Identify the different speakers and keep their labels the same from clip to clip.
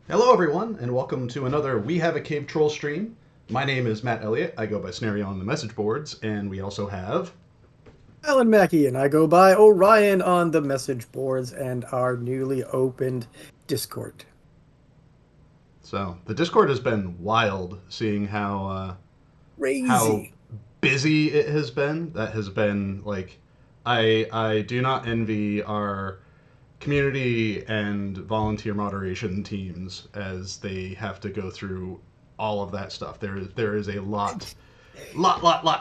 Speaker 1: Hello, everyone, and welcome to another We Have a Cave Troll stream. My name is Matt Elliott. I go by Snario on the message boards, and we also have.
Speaker 2: Alan Mackey and I go by Orion on the message boards and our newly opened Discord.
Speaker 1: So the Discord has been wild, seeing how
Speaker 2: Crazy.
Speaker 1: busy it has been. That has been like, I do not envy our community and volunteer moderation teams as they have to go through all of that stuff. There is a lot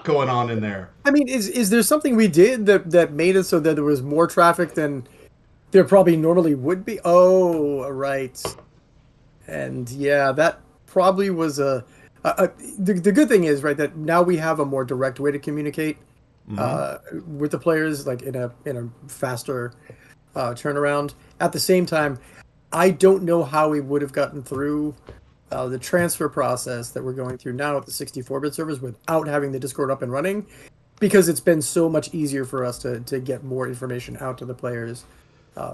Speaker 1: going on in there.
Speaker 2: I mean, is there something we did that made it so that there was more traffic than there probably normally would be? Oh, right. And yeah, that probably was the good thing is, right, that now we have a more direct way to communicate
Speaker 1: Hmm.
Speaker 2: with the players, like in a faster turnaround. At the same time, I don't know how we would have gotten through the transfer process that we're going through now with the 64-bit servers without having the Discord up and running, because it's been so much easier for us to get more information out to the players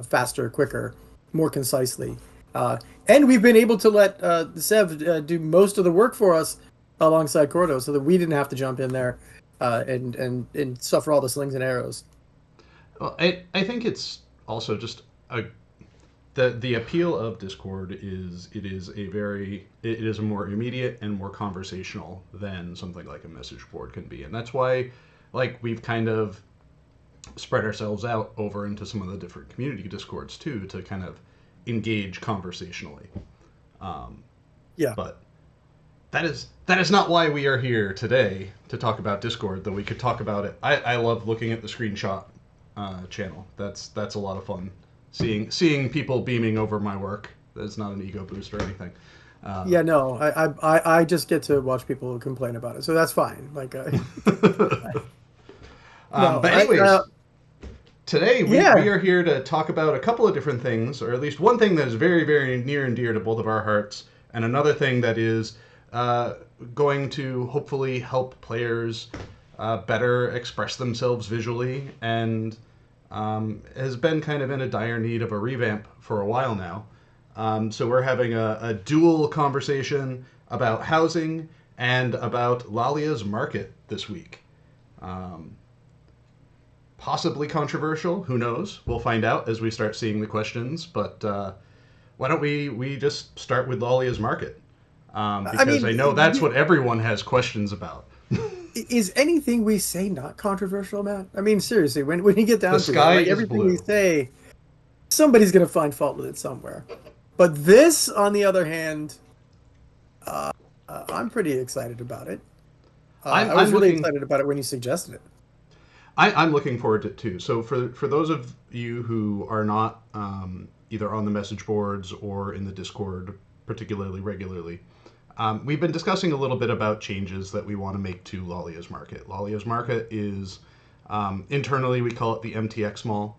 Speaker 2: faster, quicker, more concisely. Uh, and we've been able to let Sev do most of the work for us alongside Cordo so that we didn't have to jump in there and suffer all the slings and arrows.
Speaker 1: Well, I think it's also just a the appeal of Discord is it is a more immediate and more conversational than something like a message board can be, and that's why like we've kind of spread ourselves out over into some of the different community Discords too to kind of engage conversationally. Um,
Speaker 2: Yeah.
Speaker 1: but that is not why we are here today to talk about Discord, though we could talk about it. I love looking at the screenshot channel. That's a lot of fun. Seeing people beaming over my work. That's not an ego boost or anything. Uh,
Speaker 2: Yeah, no, I just get to watch people complain about it, so that's fine. Like, no,
Speaker 1: but anyways, today we
Speaker 2: yeah,
Speaker 1: are here to talk about a couple of different things, or at least one thing that is very near and dear to both of our hearts, and another thing that is uh, going to hopefully help players better express themselves visually and has been kind of in a dire need of a revamp for a while now. So we're having a dual conversation about housing and about Lalia's market this week. Um, Possibly controversial. Who knows? We'll find out as we start seeing the questions. But why don't we just start with Lalia's market?
Speaker 2: I
Speaker 1: Because
Speaker 2: mean,
Speaker 1: I know that's what everyone has questions about.
Speaker 2: is anything we say not controversial, Matt? I mean, seriously, when you get
Speaker 1: The
Speaker 2: down to it,
Speaker 1: sky
Speaker 2: like
Speaker 1: is
Speaker 2: everything we
Speaker 1: blue.
Speaker 2: say, somebody's gonna find fault with it somewhere. But this, on the other hand, uh, I'm pretty excited about it.
Speaker 1: I'm
Speaker 2: I was
Speaker 1: I'm
Speaker 2: really
Speaker 1: looking
Speaker 2: excited about it when you suggested it.
Speaker 1: I'm looking forward to it too. So for those of you who are not either on the message boards or in the Discord particularly regularly, we've been discussing a little bit about changes that we want to make to Lalia's Market. Lalia's Market is internally we call it the MTX Mall.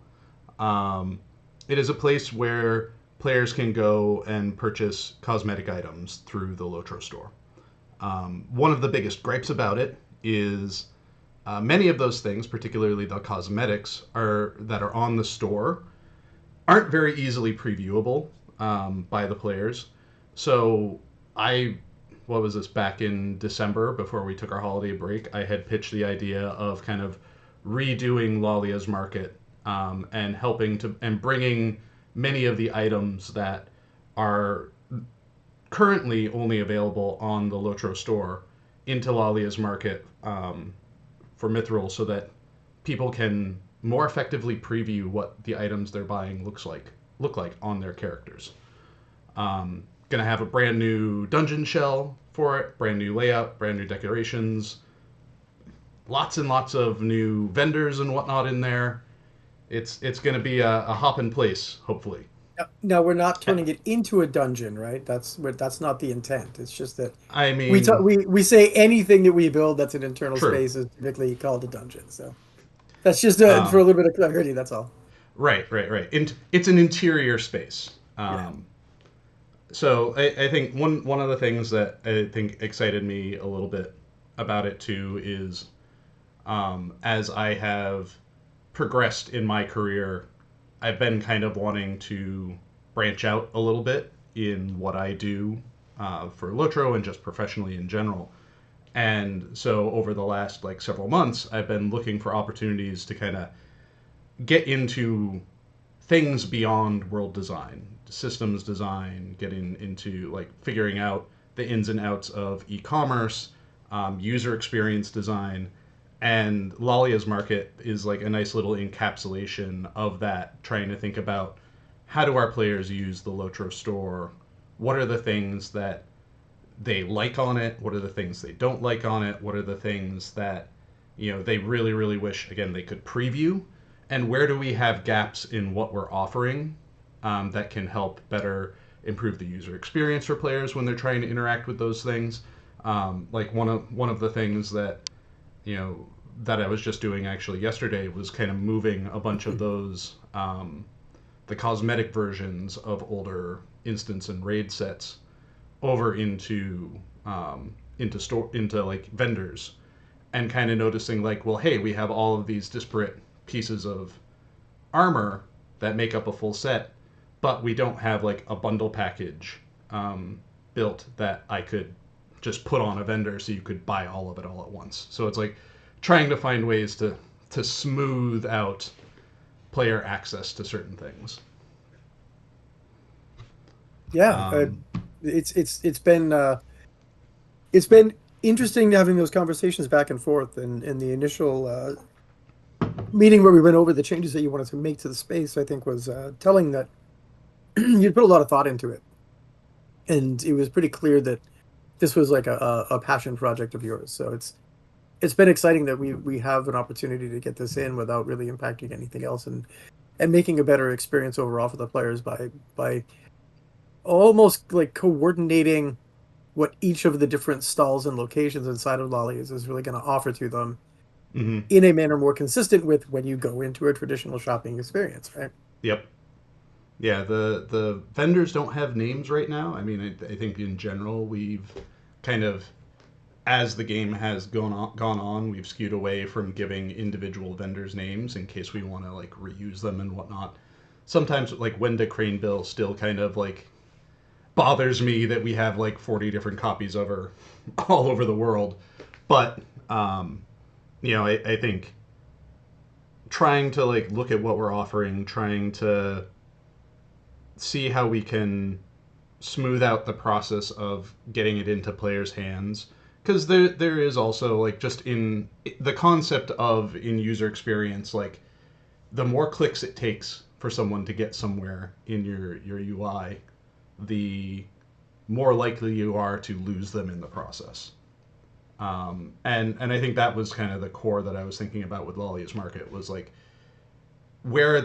Speaker 1: Um, it is a place where players can go and purchase cosmetic items through the Lotro store. One of the biggest gripes about it is many of those things, particularly the cosmetics, are that are on the store, aren't very easily previewable by the players. So I, what was this, back in December before we took our holiday break, I had pitched the idea of kind of redoing Lalia's market and helping to and bringing many of the items that are currently only available on the Lotro store into Lalia's market for Mithril so that people can more effectively preview what the items they're buying look like on their characters. Gonna have a brand new dungeon shell for it, brand new layout, brand new decorations, lots and lots of new vendors and whatnot in there. It's gonna be a hop in place, hopefully.
Speaker 2: Now we're not turning it into a dungeon, right? That's not the intent. It's just that
Speaker 1: I
Speaker 2: we talk,
Speaker 1: mean,
Speaker 2: we say anything that we build that's an internal
Speaker 1: true.
Speaker 2: space is typically called a dungeon. So that's just for a
Speaker 1: Um,
Speaker 2: little bit of clarity. That's all.
Speaker 1: right. It's an interior space.
Speaker 2: Yeah.
Speaker 1: So I think one of the things that I think excited me a little bit about it too is as I have progressed in my career, I've been kind of wanting to branch out a little bit in what I do for Lotro and just professionally in general. And so over the last like several months, I've been looking for opportunities to kind of get into things beyond world design, systems design, getting into like figuring out the ins and outs of e-commerce, user experience design, and Lalia's market is like a nice little encapsulation of that. Trying to think about how do our players use the Lotro store? What are the things that they like on it? What are the things they don't like on it? What are the things that they really really wish again they could preview? And where do we have gaps in what we're offering that can help better improve the user experience for players when they're trying to interact with those things? Like one of the things that you know that I was just doing actually yesterday was kind of moving a bunch of those the cosmetic versions of older instance and raid sets over into like vendors, and kind of noticing like, well, hey, we have all of these disparate pieces of armor that make up a full set, but we don't have like a bundle package built that I could just put on a vendor so you could buy all of it all at once. So it's like trying to find ways to smooth out player access to certain things.
Speaker 2: Yeah,
Speaker 1: Um,
Speaker 2: it's been interesting having those conversations back and forth. And in the initial meeting where we went over the changes that you wanted to make to the space, I think was telling that you'd put a lot of thought into it, and it was pretty clear that this was like a passion project of yours. So it's been exciting that we have an opportunity to get this in without really impacting anything else, and making a better experience overall for the players by almost like coordinating what each of the different stalls and locations inside of Lollies is really going to offer to them
Speaker 1: mhm.
Speaker 2: in a manner more consistent with when you go into a traditional shopping experience, right?
Speaker 1: Yep. Yeah, the vendors don't have names right now. I mean, I think in general we've kind of, as the game has gone on, we've skewed away from giving individual vendors names in case we want to like reuse them and whatnot. Sometimes like Wenda Craneville still kind of like bothers me that we have like 40 different copies of her all over the world. But um, I think trying to like look at what we're offering, trying to see how we can smooth out the process of getting it into players' hands, because there is also like just in the concept of in user experience, like the more clicks it takes for someone to get somewhere in your UI, the more likely you are to lose them in the process. And I think that was kind of the core that I was thinking about with Lalia's market was like where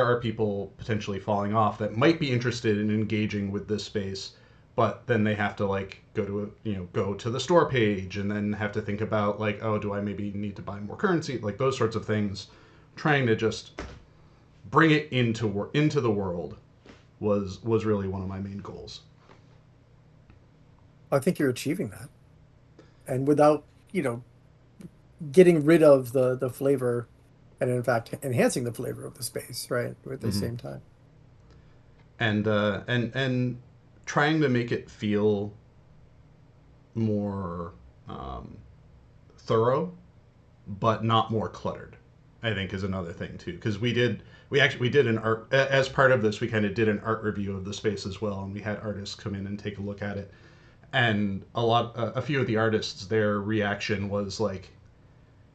Speaker 1: are people potentially falling off that might be interested in engaging with this space, but then they have to like go to the store page and then have to think about like, oh, do I maybe need to buy more currency, like those sorts of things. Trying to just bring it into the world was really one of my main goals.
Speaker 2: I think you're achieving that, and without getting rid of the flavor, and in fact enhancing the flavor of the space, right? At the
Speaker 1: Mm-hmm.
Speaker 2: same time.
Speaker 1: And trying to make it feel more um, thorough, but not more cluttered. I think is another thing too, because we did an art as part of this. We kind of did an art review of the space as well, and we had artists come in and take a look at it. And a few of the artists, their reaction was like,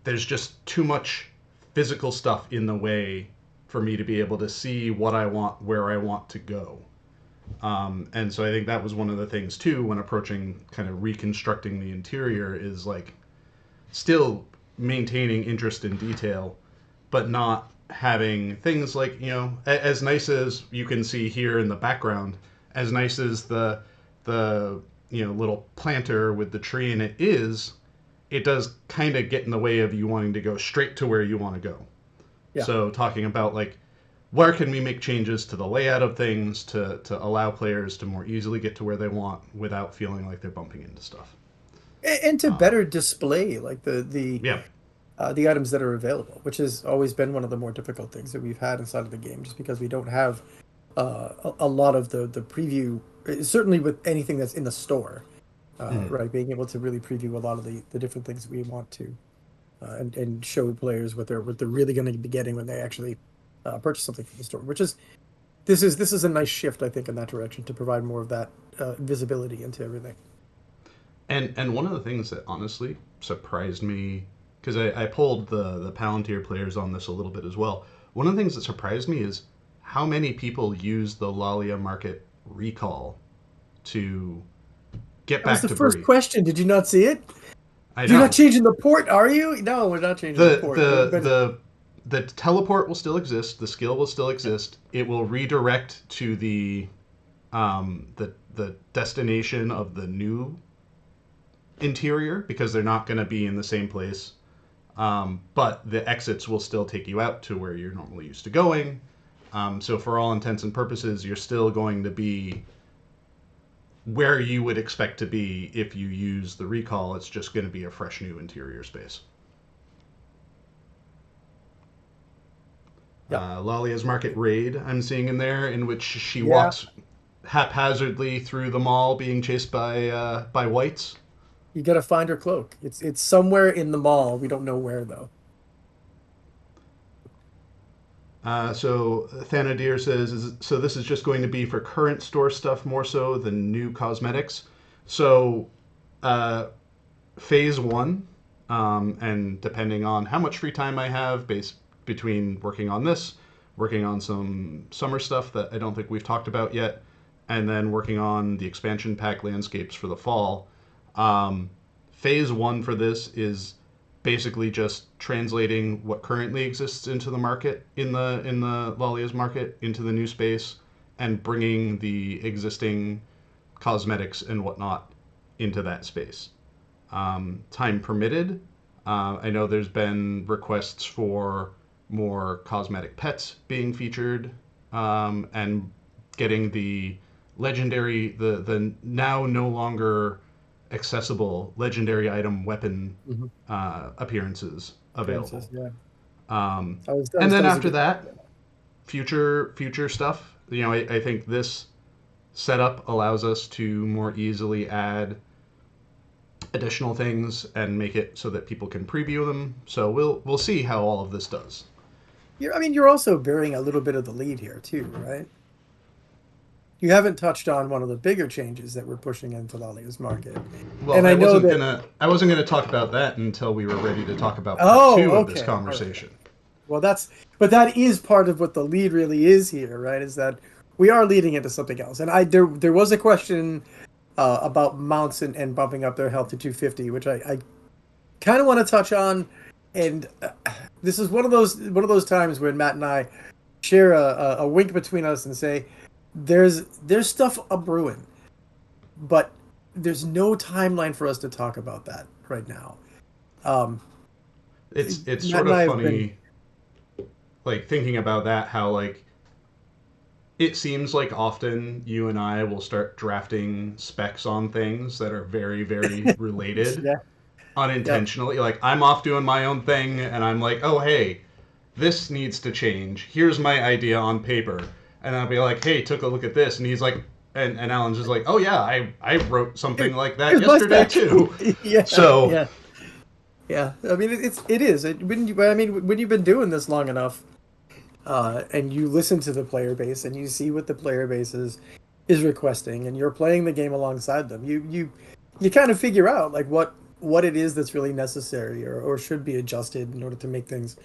Speaker 1: "There's just too much physical stuff in the way for me to be able to see what I want, where I want to go." And so I think that was one of the things too when approaching kind of reconstructing the interior is like still maintaining interest in detail, but not having things like as nice as you can see here in the background, as nice as the little planter with the tree in it is, it does kind of get in the way of you wanting to go straight to where you want to go.
Speaker 2: Yeah.
Speaker 1: So talking about like where can we make changes to the layout of things to allow players to more easily get to where they want without feeling like they're bumping into stuff.
Speaker 2: And to
Speaker 1: Um,
Speaker 2: better display like
Speaker 1: yeah.
Speaker 2: the items that are available, which has always been one of the more difficult things that we've had inside of the game, just because we don't have a lot of the preview, certainly with anything that's in the store,
Speaker 1: Mhm.
Speaker 2: right? Being able to really preview a lot of the different things we want to, and show players what they're really going to be getting when they actually purchase something from the store. Which is this is a nice shift, I think, in that direction to provide more of that visibility into everything.
Speaker 1: And one of the things that honestly surprised me, because I polled the Palantir players on this a little bit as well. One of the things that surprised me is how many people use the Lalia market recall to get
Speaker 2: That was
Speaker 1: back
Speaker 2: the
Speaker 1: to
Speaker 2: first
Speaker 1: breathe.
Speaker 2: question. Did you not see it?
Speaker 1: I
Speaker 2: You're not
Speaker 1: know
Speaker 2: changing the port, are you? No, we're not changing the
Speaker 1: the
Speaker 2: port.
Speaker 1: the
Speaker 2: But
Speaker 1: the the teleport will still exist. The skill will still exist. It will redirect to the destination of the new interior because they're not going to be in the same place. But the exits will still take you out to where you're normally used to going. So for all intents and purposes, you're still going to be where you would expect to be if you use the recall. It's just going to be a fresh new interior space.
Speaker 2: yeah,
Speaker 1: Lalia's Market Raid, I'm seeing in there, in which she
Speaker 2: yeah,
Speaker 1: walks haphazardly through the mall being chased by whites.
Speaker 2: you got to find her cloak. It's somewhere in the mall. We don't know where though.
Speaker 1: So Thanadir says, so this is just going to be for current store stuff more so than new cosmetics. So uh, phase one, and depending on how much free time I have, based between working on this, working on some summer stuff that I don't think we've talked about yet, and then working on the expansion pack landscapes for the fall. Um, phase one for this is basically just translating what currently exists into the market in the Lalia's market into the new space and bringing the existing cosmetics and whatnot into that space. Time permitted, I know there's been requests for more cosmetic pets being featured, and getting the legendary, the now no longer accessible legendary item weapon
Speaker 2: Mhm.
Speaker 1: appearances
Speaker 2: Appearances,
Speaker 1: available.
Speaker 2: yeah.
Speaker 1: Um,
Speaker 2: That was that
Speaker 1: and
Speaker 2: was
Speaker 1: then
Speaker 2: that was a
Speaker 1: after
Speaker 2: good.
Speaker 1: that, future stuff. I think this setup allows us to more easily add additional things and make it so that people can preview them. So we'll see how all of this does.
Speaker 2: I mean, you're also bearing a little bit of the lead here too, right? You haven't touched on one of the bigger changes that we're pushing into Lalia's market,
Speaker 1: Well,
Speaker 2: and I know that.
Speaker 1: I wasn't gonna talk about that until we were ready to talk about part
Speaker 2: Oh,
Speaker 1: two of this
Speaker 2: okay, all right.
Speaker 1: conversation.
Speaker 2: Well, but that is part of what the lead really is here, right? Is that we are leading into something else. And there was a question about mounts and bumping up their health to 250, which I kind of want to touch on. And this is one of those times when Matt and I share a wink between us and say, there's stuff a brewing, but there's no timeline for us to talk about that right now. Um,
Speaker 1: It's
Speaker 2: Matt
Speaker 1: sort
Speaker 2: and
Speaker 1: of
Speaker 2: I have been.
Speaker 1: funny, like thinking about that, how like it seems like often you and I will start drafting specs on things that are very, very related
Speaker 2: Yeah, yep.
Speaker 1: unintentionally. Like I'm off doing my own thing and I'm like, oh hey, this needs to change. Here's my idea on paper. And I'll be like, hey, took a look at this. And he's like, and Alan's just like, oh yeah, I wrote something like that
Speaker 2: Here's my
Speaker 1: yesterday
Speaker 2: spec.
Speaker 1: too.
Speaker 2: Yeah,
Speaker 1: So,
Speaker 2: yeah, yeah. I mean, it is. I mean, when you've been doing this long enough, and you listen to the player base and you see what the player base is requesting, and you're playing the game alongside them, you kind of figure out like what it is that's really necessary or should be adjusted in order to make things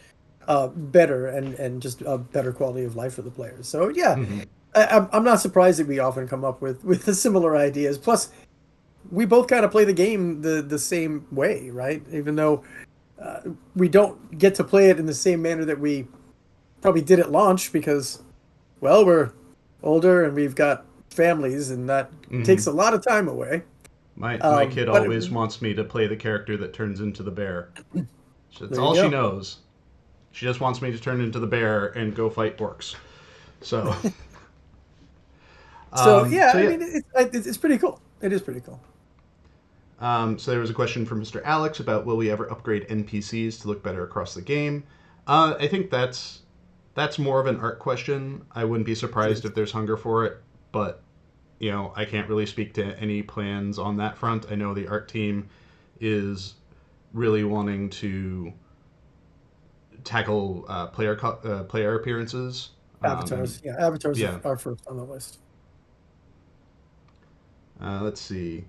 Speaker 2: better and just a better quality of life for the players. So yeah,
Speaker 1: mhm.
Speaker 2: I'm not surprised that we often come up with the similar ideas. Plus, we both kind of play the game the same way, right? Even though uh, we don't get to play it in the same manner that we probably did at launch because, well, we're older and we've got families, and that takes
Speaker 1: Mhm.
Speaker 2: a lot of time away.
Speaker 1: My kid
Speaker 2: But
Speaker 1: always wants me to play the character that turns into the bear. That's
Speaker 2: there you
Speaker 1: all she
Speaker 2: go.
Speaker 1: knows. She just wants me to turn into the bear and go fight orcs. So,
Speaker 2: So yeah,
Speaker 1: so
Speaker 2: I
Speaker 1: yeah.
Speaker 2: mean, it's pretty cool. It is pretty cool.
Speaker 1: So there was a question from Mr. Alex about will we ever upgrade NPCs to look better across the game. I think that's more of an art question. I wouldn't be
Speaker 2: It
Speaker 1: surprised
Speaker 2: is.
Speaker 1: if there's hunger for it, but I can't really speak to any plans on that front. I know the art team is really wanting to tackle player appearances. And
Speaker 2: Avatars. Yeah, avatars
Speaker 1: yeah,
Speaker 2: are first on the list.
Speaker 1: let's see.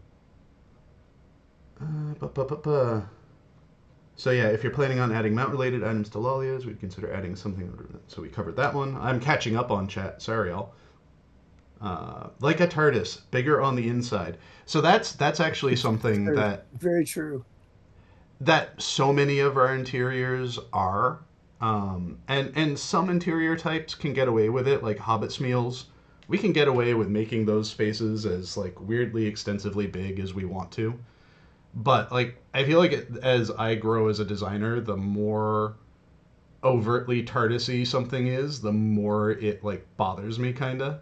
Speaker 1: So yeah, if you're planning on adding mount-related items to Lalias, we'd consider adding something. So we covered that one. I'm catching up on chat. Sorry, y'all. Like a TARDIS, bigger on the inside. So that's actually something
Speaker 2: Very,
Speaker 1: that
Speaker 2: very true.
Speaker 1: so many of our interiors are. And some interior types can get away with it, like Hobbit's meals. We can get away with making those spaces as like weirdly extensively big as we want to. But like I feel like as I grow as a designer, the more overtly TARDIS-y something is, the more it like bothers me kind of.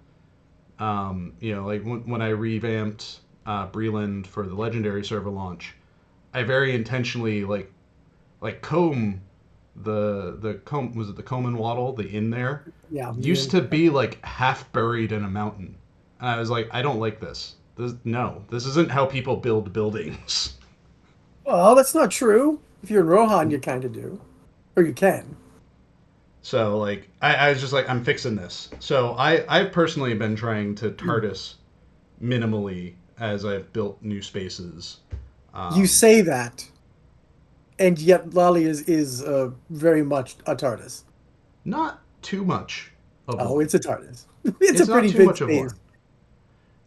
Speaker 1: Like when I revamped Breland for the Legendary server launch, I very intentionally like comb the comb was it the comb and waddle the inn there
Speaker 2: Yeah,
Speaker 1: used to be like half buried in a mountain. And I was like, I don't like this. This isn't how people build buildings.
Speaker 2: well, that's not true. If you're in Rohan, you kind of do, or you can.
Speaker 1: So like I was just like I'm fixing this. So I've personally been trying to TARDIS minimally as I've built new spaces.
Speaker 2: You
Speaker 1: Um,
Speaker 2: say that, and yet Lalia is very much a TARDIS.
Speaker 1: Not too much of
Speaker 2: Oh,
Speaker 1: one.
Speaker 2: it's a TARDIS. It's a
Speaker 1: It's not
Speaker 2: pretty
Speaker 1: too
Speaker 2: big
Speaker 1: much of
Speaker 2: space.
Speaker 1: one.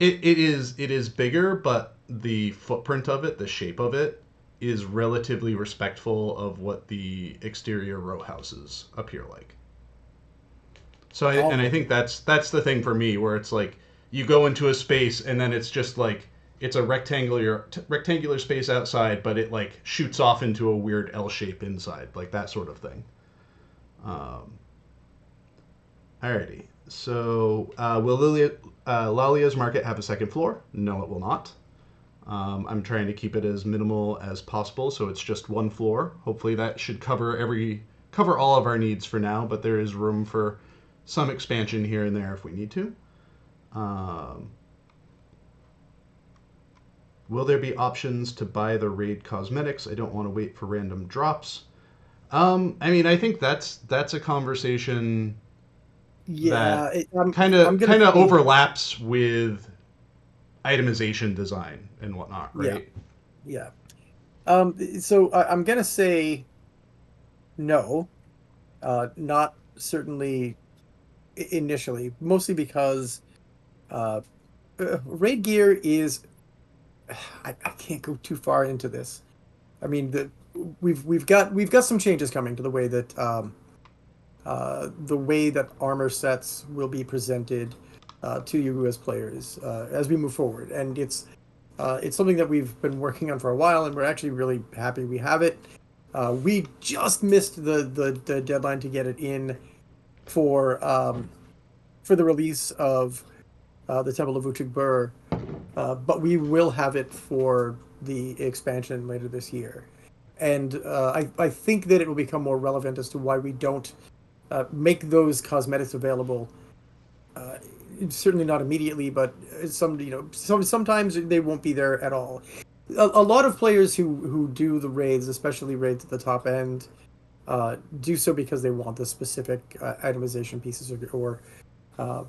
Speaker 1: It is bigger, but the footprint of it, the shape of it, is relatively respectful of what the exterior row houses appear like.
Speaker 2: All
Speaker 1: I
Speaker 2: right.
Speaker 1: think that's the thing for me where it's like you go into a space and then it's just like it's a rectangular space outside, but it like shoots off into a weird L shape inside, like that sort of thing. Um, Alrighty. So, will Lalia's Market have a second floor? No, it will not. I'm trying to keep it as minimal as possible, so it's just one floor. Hopefully, that should cover all of our needs for now. But there is room for some expansion here and there if we need to. Um, will there be options to buy the raid cosmetics? I don't want to wait for random drops. I mean, I think that's a conversation
Speaker 2: Yeah,
Speaker 1: that
Speaker 2: I'm
Speaker 1: kind
Speaker 2: I'm
Speaker 1: of
Speaker 2: gonna
Speaker 1: kind of
Speaker 2: say
Speaker 1: overlaps with itemization design and whatnot,
Speaker 2: yeah,
Speaker 1: right?
Speaker 2: yeah. So I'm gonna say no, not certainly initially, mostly because uh, raid gear is. I can't go too far into this. I mean, we've got some changes coming to the way that armor sets will be presented to you as players as we move forward, and it's something that we've been working on for a while, and we're actually really happy we have it. We just missed the deadline to get it in for for the release of the Temple of Uchigbur, but we will have it for the expansion later this year. And I think that it will become more relevant as to why we don't make those cosmetics available. Uh, Certainly not immediately, but sometimes they won't be there at all. A lot of players who do the raids, especially raids at the top end, do so because they want the specific itemization pieces uh,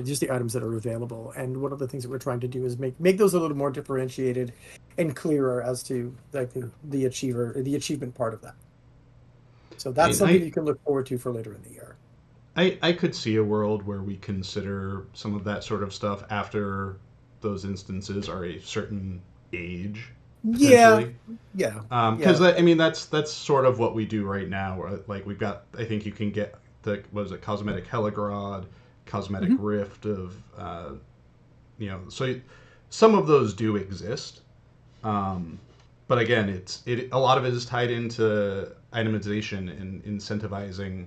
Speaker 2: just the items that are available. And one of the things that we're trying to do is make those a little more differentiated and clearer as to like the achievement part of that. So
Speaker 1: I
Speaker 2: that's
Speaker 1: mean,
Speaker 2: something you can look forward to for later in the year.
Speaker 1: I could see a world where we consider some of that sort of stuff after those instances are a certain age,
Speaker 2: Yeah,
Speaker 1: potentially.
Speaker 2: yeah,
Speaker 1: Because
Speaker 2: yeah.
Speaker 1: I mean that's sort of what we do right now. Like we've got, I think you can get the what is it, cosmetic Heligrod, cosmetic
Speaker 2: Mhm.
Speaker 1: Rift of, so some of those do exist. Um, but again, a lot of it is tied into itemization and incentivizing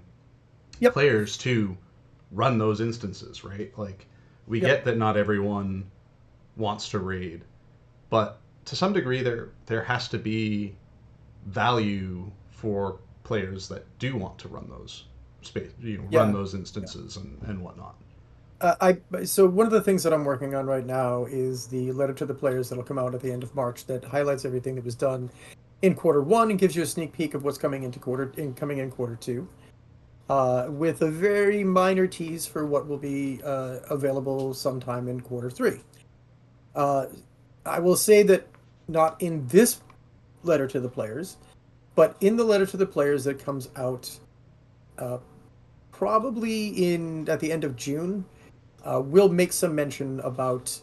Speaker 2: Yep,
Speaker 1: players to run those instances, right? Like we
Speaker 2: yep,
Speaker 1: get that not everyone wants to raid, but to some degree there has to be value for players that do want to run those space, run
Speaker 2: Yeah.
Speaker 1: those instances and whatnot.
Speaker 2: So one of the things that I'm working on right now is the letter to the players that'll come out at the end of March that highlights everything that was done in quarter one and gives you a sneak peek of what's coming in quarter two, with a very minor tease for what will be available sometime in quarter three. Uh, I will say that not in this letter to the players, but in the letter to the players that comes out uh, probably in at the end of June, we'll make some mention about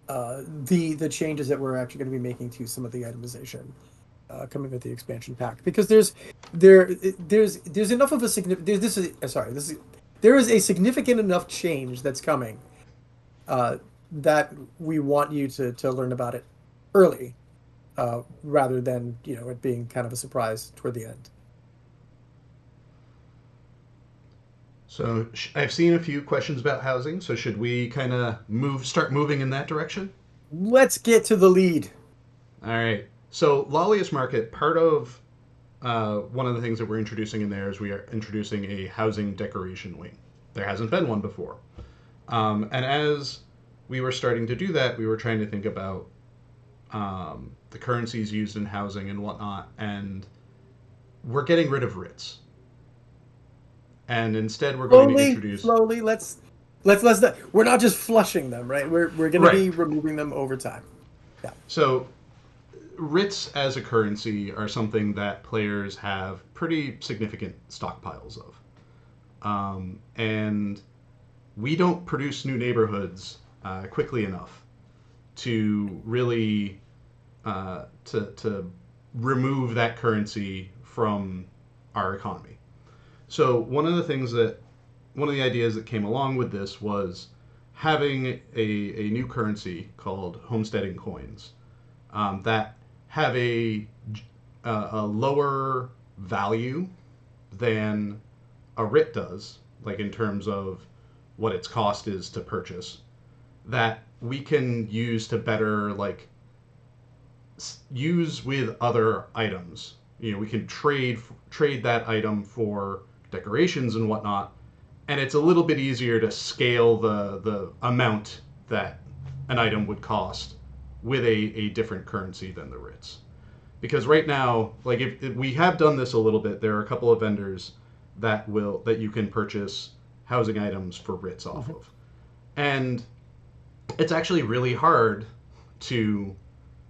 Speaker 2: the changes that we're actually going to be making to some of the itemization coming with the expansion pack, because there's enough of a significant there is a significant enough change that's coming uh, that we want you to learn about it early, rather than it being kind of a surprise toward the end.
Speaker 1: So I've seen a few questions about housing. So should we kind of start moving in that direction?
Speaker 2: Let's get to the lead.
Speaker 1: All right. So Lalia's Market, part of one of the things that we're introducing in there is we are introducing a housing decoration wing. There hasn't been one before. And as we were starting to do that, we were trying to think about the currencies used in housing and whatnot, and we're getting rid of writs. And instead, we're going to
Speaker 2: Slowly,
Speaker 1: introduce.
Speaker 2: slowly. Let's not, we're not just flushing them, right? We're going to
Speaker 1: Right.
Speaker 2: be removing them over time. Yeah.
Speaker 1: So, writs as a currency are something that players have pretty significant stockpiles of. And we don't produce new neighborhoods quickly enough to really to remove that currency from our economy. So one of the ideas that came along with this was having a new currency called homesteading coins, that have a lower value than a writ does, like in terms of what its cost is to purchase, that we can use to better use with other items. We can trade that item for decorations and whatnot, and it's a little bit easier to scale the amount that an item would cost with a different currency than the writs. Because right now, like if we have done this a little bit, there are a couple of vendors that you can purchase housing items for writs off of, and it's actually really hard to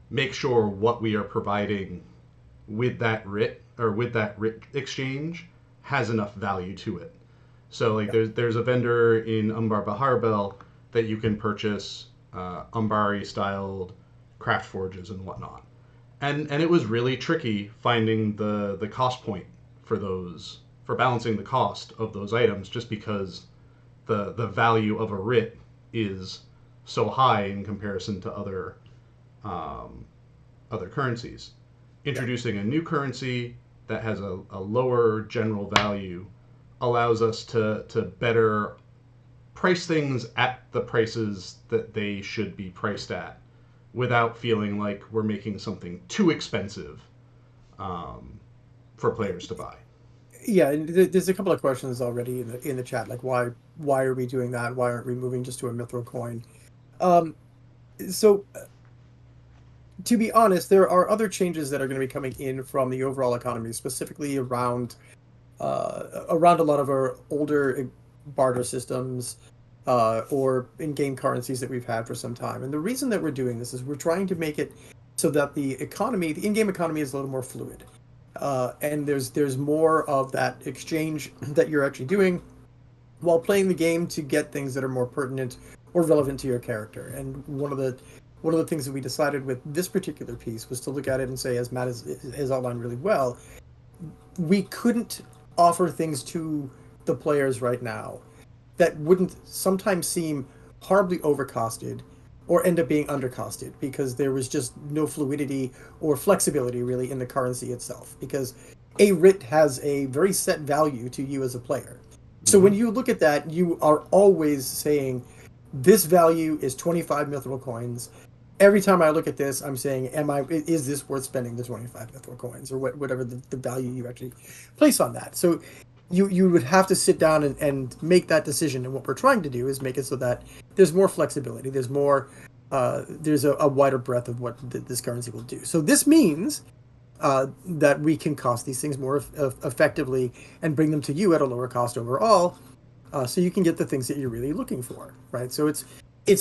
Speaker 1: make sure what we are providing with that writ or with that writ exchange has enough value to it. So like
Speaker 2: Yeah.
Speaker 1: there's a vendor in Umbar Baharbel that you can purchase Umbari styled craft forges and whatnot. And it was really tricky finding the cost point for balancing the cost of those items, just because the value of a writ is so high in comparison to um, other currencies.
Speaker 2: Yeah.
Speaker 1: Introducing a new currency that has a lower general value allows us to better price things at the prices that they should be priced at without feeling like we're making something too expensive um, for players to buy.
Speaker 2: Yeah, and there's a couple of questions already in the chat, like why are we doing that? Why aren't we moving just to a mithril coin? Um, so to be honest, there are other changes that are going to be coming in from the overall economy, specifically around a lot of our older barter systems, or in-game currencies that we've had for some time. And the reason that we're doing this is we're trying to make it so that the in-game economy is a little more fluid. And there's more of that exchange that you're actually doing while playing the game to get things that are more pertinent or relevant to your character. And one of the things that we decided with this particular piece was to look at it and say, as Matt has outlined really well, we couldn't offer things to the players right now that wouldn't sometimes seem horribly overcosted or end up being undercosted, because there was just no fluidity or flexibility really in the currency itself, because a writ has a very set value to you as a player. So when
Speaker 1: Mm-hmm.
Speaker 2: you look at that, you are always saying this value is 25 mithril coins. Every time I look at this, I'm saying, is this worth spending the 25 mithril coins, or whatever the value you actually place on that? So you would have to sit down and make that decision. And what we're trying to do is make it so that there's more flexibility. There's more. There's a wider breadth of what this currency will do. So this means that we can cost these things more effectively and bring them to you at a lower cost overall, so you can get the things that you're really looking for, right? So it's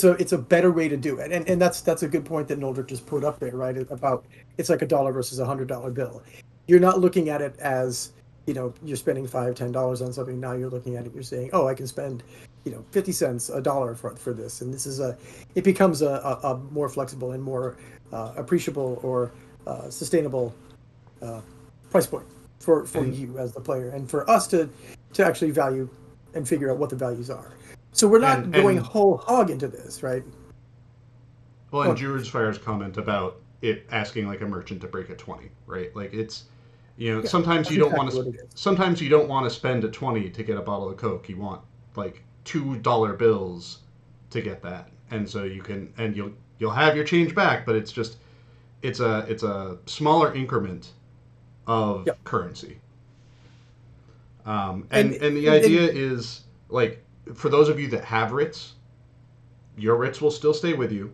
Speaker 2: a better way to do it, and that's a good point that Noldrick just put up there, right? About it's like a dollar versus $100 bill. You're not looking at it as you're spending $5, $10 on something. Now you're looking at it, you're saying, oh, I can spend 50 cents, a dollar for this, and this is it becomes a more flexible and more appreciable or sustainable uh, price point for
Speaker 1: And
Speaker 2: you as the player, and for us to actually value and figure out what the values are. So we're not going
Speaker 1: and
Speaker 2: whole hog into this, right?
Speaker 1: well, and
Speaker 2: Oh,
Speaker 1: George Fire's comment about it asking like a merchant to break a 20, right? Like it's
Speaker 2: yeah,
Speaker 1: sometimes
Speaker 2: that's
Speaker 1: you don't want
Speaker 2: exactly
Speaker 1: to
Speaker 2: what it is.
Speaker 1: sometimes you don't want to spend a 20 to get a bottle of Coke. You want like $2 bills to get that, and so you can and you'll have your change back, but it's a smaller increment of
Speaker 2: Yeah,
Speaker 1: currency.
Speaker 2: and
Speaker 1: And the
Speaker 2: and
Speaker 1: idea is like for those of you that have writs, your writs will still stay with you.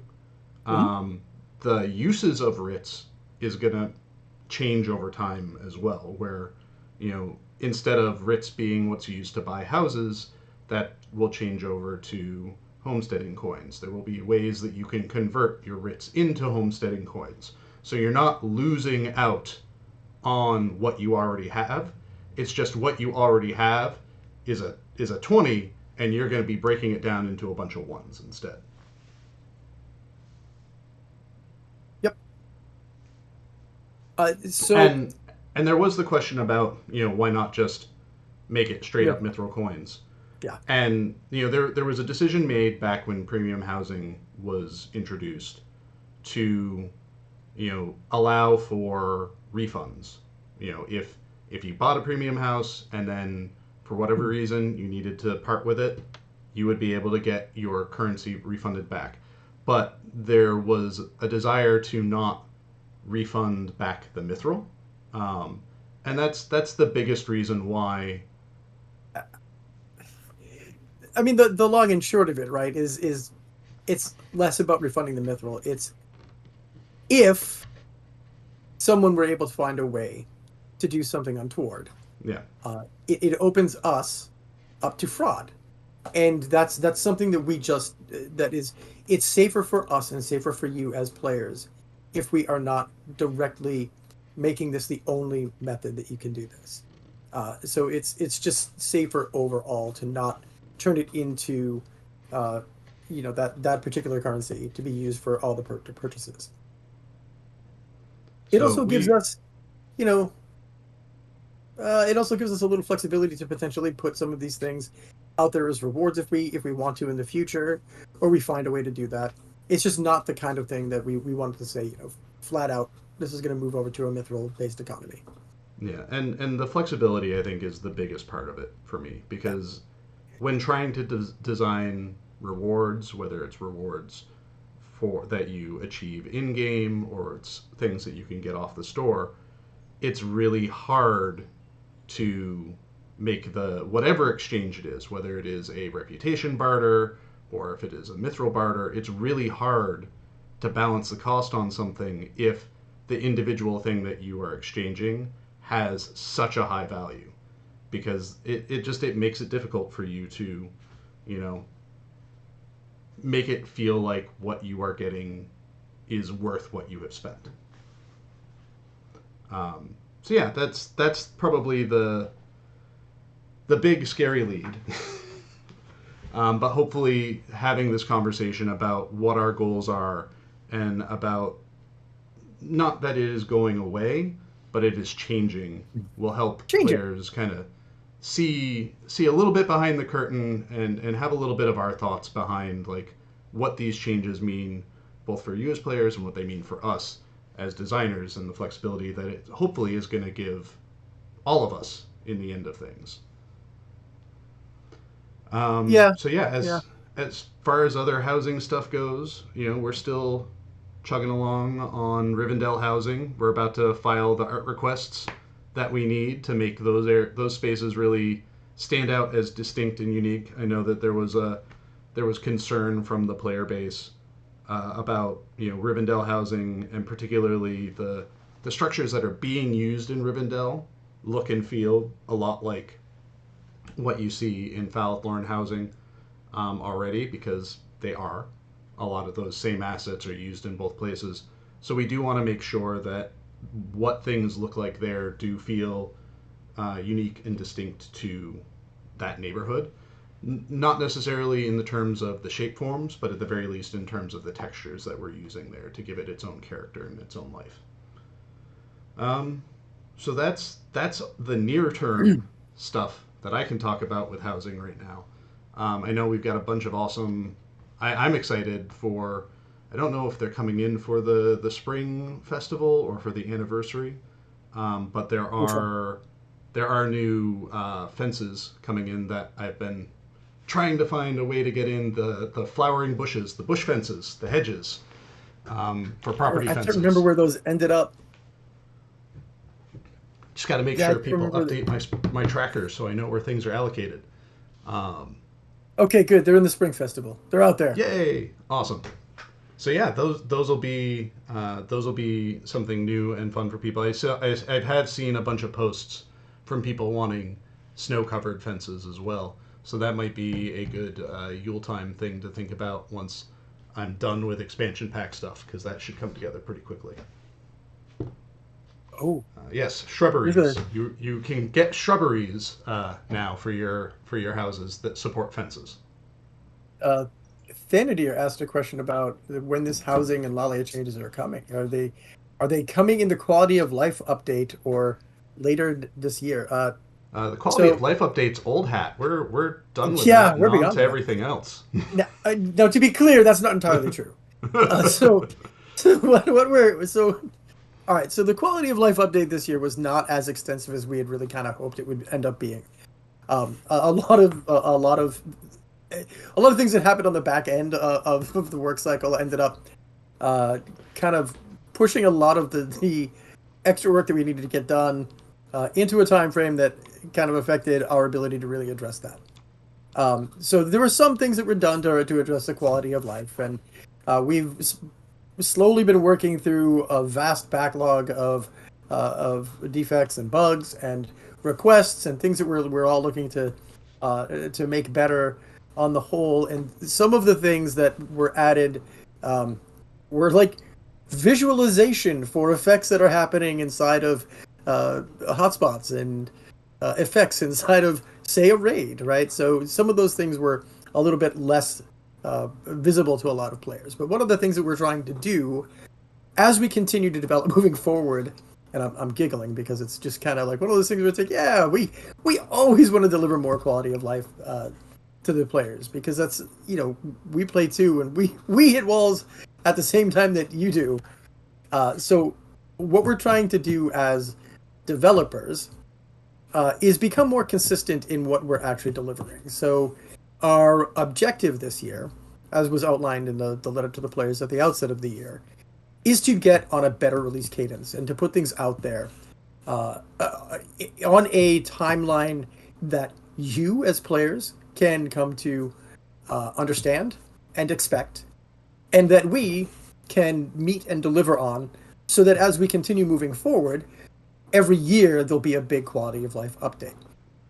Speaker 2: mhm.
Speaker 1: Um, the uses of writs is going to change over time as well, where instead of writs being what's used to buy houses, that will change over to homesteading coins. There will be ways that you can convert your writs into homesteading coins. So you're not losing out on what you already have. It's just what you already have is a 20, and you're going to be breaking it down into a bunch of ones instead.
Speaker 2: Yep. So
Speaker 1: And and there was the question about why not just make it straight up
Speaker 2: Mithril,
Speaker 1: mithril coins.
Speaker 2: yeah.
Speaker 1: And there was a decision made back when premium housing was introduced to allow for refunds. If you bought a premium house and then for whatever
Speaker 2: Mhm.
Speaker 1: reason you needed to part with it, you would be able to get your currency refunded back. But there was a desire to not refund back the mithril, um, and that's the biggest reason why.
Speaker 2: I mean, the long and short of it, right, is it's less about refunding the mithril. It's if someone were able to find a way to do something untoward,
Speaker 1: Yeah,
Speaker 2: it opens us up to fraud, and that's something that we just that is it's safer for us and safer for you as players if we are not directly making this the only method that you can do this. So it's just safer overall to not turn it into uh, that particular currency to be used for all the purchases. It
Speaker 1: so
Speaker 2: also gives
Speaker 1: we
Speaker 2: us, you know, it also gives us a little flexibility to potentially put some of these things out there as rewards if we want to in the future, or we find a way to do that. It's just not the kind of thing that we wanted to say, flat out. This is going to move over to a mithril based economy.
Speaker 1: Yeah, and the flexibility I think is the biggest part of it for me
Speaker 2: Yeah,
Speaker 1: because when trying to design rewards, whether it's rewards for that you achieve in game or it's things that you can get off the store, it's really hard to make the whatever exchange it is, whether it is a reputation barter or if it is a mithril barter, it's really hard to balance the cost on something if the individual thing that you are exchanging has such a high value because it makes it difficult for you to you know make it feel like what you are getting is worth what you have spent. So yeah, that's probably the big scary lead. But hopefully, having this conversation about what our goals are and about not that it is going away, but it is changing will help
Speaker 2: changing.
Speaker 1: players kind of see a little bit behind the curtain and have a little bit of our thoughts behind like what these changes mean both for you as players and what they mean for us as designers and the flexibility that it hopefully is going to give all of us in the end of things.
Speaker 2: Yeah,
Speaker 1: So yeah,
Speaker 2: yeah.
Speaker 1: as far as other housing stuff goes, we're still chugging along on Rivendell housing. We're about to file the art requests that we need to make those spaces really stand out as distinct and unique. I know that there was concern from the player base about Rivendell housing, and particularly the structures that are being used in Rivendell look and feel a lot like what you see in Falathorn housing already, because they are. A lot of those same assets are used in both places. So we do want to make sure that what things look like there do feel unique and distinct to that neighborhood. Not necessarily in the terms of the shape forms, but at the very least in terms of the textures that we're using there to give it its own character and its own life. So that's the near term stuff that I can talk about with housing right now. I know we've got a bunch of awesome. I'm excited for. I don't know if they're coming in for the spring festival or for the anniversary, but there are new fences coming in that I've been trying to find a way to get in, the flowering bushes, the bush fences, the hedges, for property
Speaker 2: I
Speaker 1: fences.
Speaker 2: can't remember where those ended up.
Speaker 1: Just got to make
Speaker 2: Yeah,
Speaker 1: sure people update my trackers so I know where things are allocated.
Speaker 2: Okay, good. They're in the Spring Festival. They're out there.
Speaker 1: Yay! Awesome. So yeah, those will be something new and fun for people. I have seen a bunch of posts from people wanting snow-covered fences as well. So that might be a good Yuletime thing to think about once I'm done with expansion pack stuff, because that should come together pretty quickly.
Speaker 2: Oh,
Speaker 1: yes, shrubberies.
Speaker 2: Good.
Speaker 1: You can get shrubberies now for your houses that support fences.
Speaker 2: Thanadir asked a question about when this housing and Lalia changes are coming. Are they coming in the quality of life update or later this year?
Speaker 1: The quality of life update's old hat. We're done with
Speaker 2: Yeah,
Speaker 1: that and
Speaker 2: we're
Speaker 1: on
Speaker 2: beyond
Speaker 1: to
Speaker 2: that.
Speaker 1: everything else.
Speaker 2: Now, to be clear, that's not entirely true. So what we're so all right. So the quality of life update this year was not as extensive as we had really kind of hoped it would end up being. A lot of things that happened on the back end of the work cycle ended up kind of pushing a lot of the extra work that we needed to get done into a time frame that kind of affected our ability to really address that. So there were some things that were done to address the quality of life, and we've slowly been working through a vast backlog of defects and bugs and requests and things that we're all looking to make better on the whole. And some of the things that were added were like visualization for effects that are happening inside of hotspots and effects inside of, say, a raid, right? So some of those things were a little bit less visible to a lot of players. But one of the things that we're trying to do as we continue to develop moving forward, and I'm giggling because it's just kind of like one of those things where it's like, yeah, we always want to deliver more quality of life to the players, because that's, we play too, and we hit walls at the same time that you do. So what we're trying to do as developers is become more consistent in what we're actually delivering. So our objective this year, as was outlined in the letter to the players at the outset of the year, is to get on a better release cadence and to put things out there on a timeline that you as players can come to understand and expect, and that we can meet and deliver on, so that as we continue moving forward, every year there'll be a big quality of life update.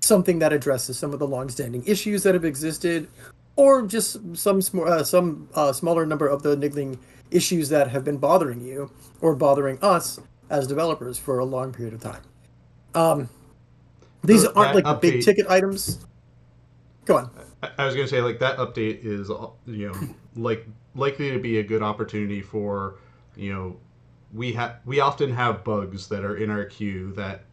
Speaker 2: Something that addresses some of the long-standing issues that have existed, or just some smaller number of the niggling issues that have been bothering you or bothering us as developers for a long period of time. These aren't like the big ticket items. Go on.
Speaker 1: I was going to say, like, that update is, like, likely to be a good opportunity for, we often have bugs that are in our queue that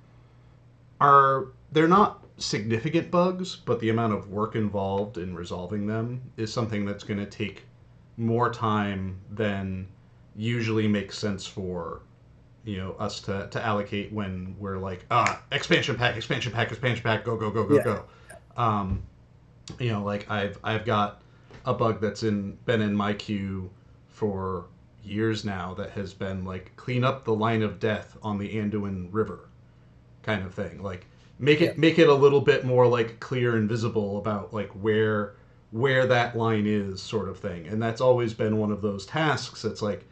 Speaker 1: they're not significant bugs, but the amount of work involved in resolving them is something that's going to take more time than usually makes sense for us to allocate when we're like, expansion pack, go, go. Like I've got a bug that's been in my queue for years now that has been like, clean up the line of death on the Anduin River. kind of thing. Like
Speaker 2: Yeah.
Speaker 1: make it a little bit more like clear and visible about like where that line is, sort of thing. And that's always been one of those tasks. It's like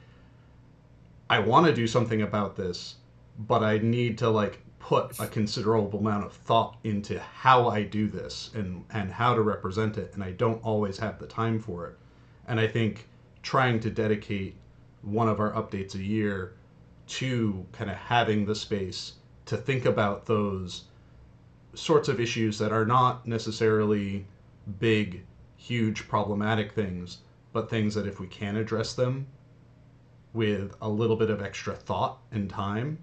Speaker 1: I want to do something about this, but I need to like put a considerable amount of thought into how I do this and how to represent it, and I don't always have the time for it. And I think trying to dedicate one of our updates a year to kind of having the space to think about those sorts of issues that are not necessarily big, huge, problematic things, but things that if we can address them with a little bit of extra thought and time,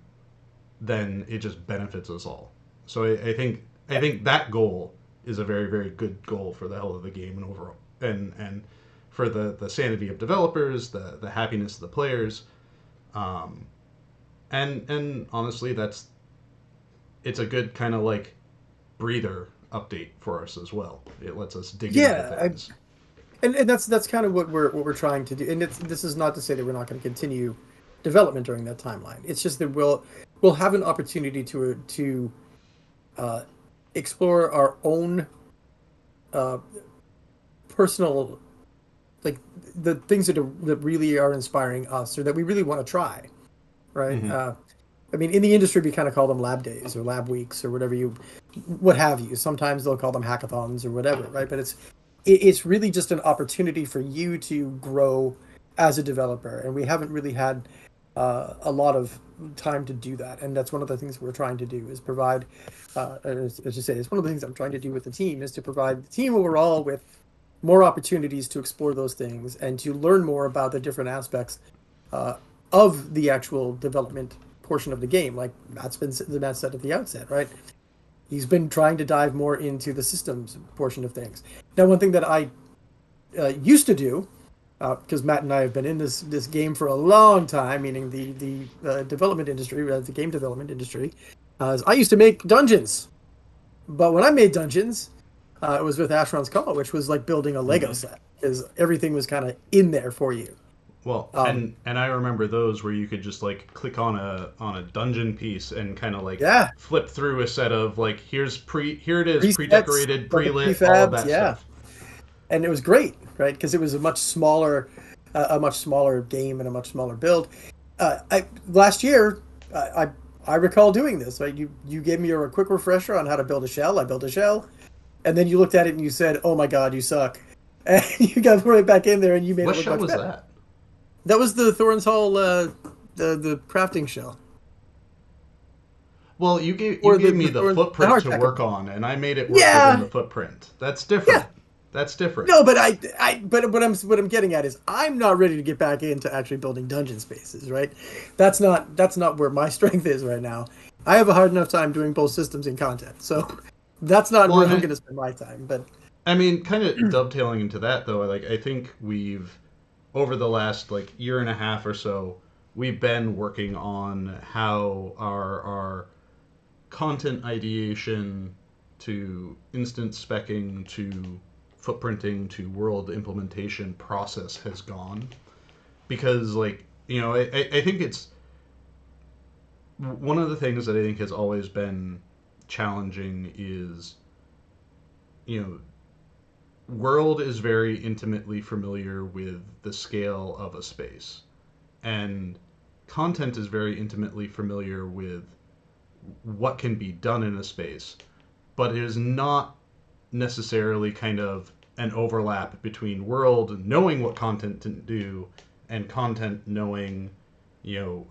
Speaker 1: then it just benefits us all. So I think that goal is a very very good goal for the health of the game and overall and for the sanity of developers, the happiness of the players, um, and honestly, it's a good kind of like breather update for us as well. It lets us dig into
Speaker 2: Yeah,
Speaker 1: things.
Speaker 2: and that's kind of what we're trying to do. And this is not to say that we're not going to continue development during that timeline. It's just that we'll have an opportunity to uh, explore our own uh, personal, like the things that really are inspiring us or that we really want to try, right?
Speaker 1: Mm-hmm.
Speaker 2: I mean, in the industry, we kind of call them lab days or lab weeks or whatever what have you. Sometimes they'll call them hackathons or whatever, right? But it's really just an opportunity for you to grow as a developer, and we haven't really had a lot of time to do that. And that's one of the things we're trying to do is provide, as you say, it's one of the things I'm trying to do with the team is to provide the team overall with more opportunities to explore those things and to learn more about the different aspects uh, of the actual development portion of the game. Like Matt said at the outset, right? He's been trying to dive more into the systems portion of things. Now, one thing that I used to do, because Matt and I have been in this game for a long time, meaning the development industry, the game development industry, is I used to make dungeons. But when I made dungeons, it was with Ashron's Call, which was like building a Lego
Speaker 1: Mm-hmm.
Speaker 2: set because everything was kind of in there for you.
Speaker 1: Well,
Speaker 2: Um,
Speaker 1: and I remember those where you could just like click on a dungeon piece and kind of like
Speaker 2: yeah,
Speaker 1: flip through a set of like here it is
Speaker 2: presets,
Speaker 1: pre-decorated,
Speaker 2: like the
Speaker 1: pre-lit, all of
Speaker 2: prefabs,
Speaker 1: that
Speaker 2: yeah,
Speaker 1: stuff.
Speaker 2: and it was great, right? Because it was a much smaller game and a much smaller build. I last year, I recall doing this. Right, you gave me a quick refresher on how to build a shell. I built a shell, and then you looked at it and you said, "Oh my God, you suck," and you got right back in there and you made it
Speaker 1: What
Speaker 2: look
Speaker 1: show
Speaker 2: much
Speaker 1: was
Speaker 2: better.
Speaker 1: that?
Speaker 2: That was the Thorns Hall, the crafting shell,
Speaker 1: Well, you
Speaker 2: or
Speaker 1: gave me
Speaker 2: the
Speaker 1: the
Speaker 2: Thorns the
Speaker 1: footprint to
Speaker 2: hardback
Speaker 1: work
Speaker 2: update.
Speaker 1: on, and I made it work within the
Speaker 2: Yeah,
Speaker 1: footprint. That's
Speaker 2: yeah.
Speaker 1: different. That's different.
Speaker 2: No, but but what I'm getting at is I'm not ready to get back into actually building dungeon spaces, right? That's not where my strength is right now. I have a hard enough time doing both systems and content, so that's not
Speaker 1: Well,
Speaker 2: where
Speaker 1: and
Speaker 2: I'm going to spend my time. But
Speaker 1: I mean, kind of dovetailing into that though, like I think we've over the last like year and a half or so, we've been working on how our content ideation to instance specking to footprinting to world implementation process has gone, because like I think it's one of the things that I think has always been challenging is you know world is very intimately familiar with the scale of a space, and content is very intimately familiar with what can be done in a space, but it is not necessarily kind of an overlap between world knowing what content to do and content knowing,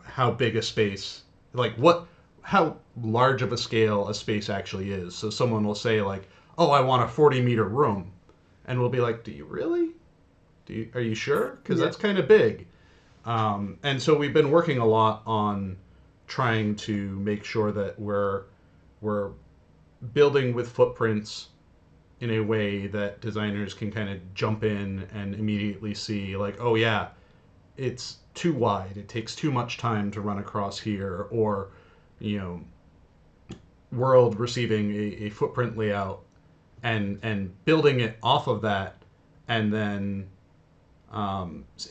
Speaker 1: how big a space, like what, how large of a scale a space actually is. So someone will say like, "Oh, I want a 40-meter room," and we'll be like, "Do you really? Are you sure? Because
Speaker 2: yeah,
Speaker 1: that's kind of big." And so we've been working a lot on trying to make sure that we're building with footprints in a way that designers can kind of jump in and immediately see like, oh yeah, it's too wide, it takes too much time to run across here, or you know world receiving a footprint layout and building it off of that, and then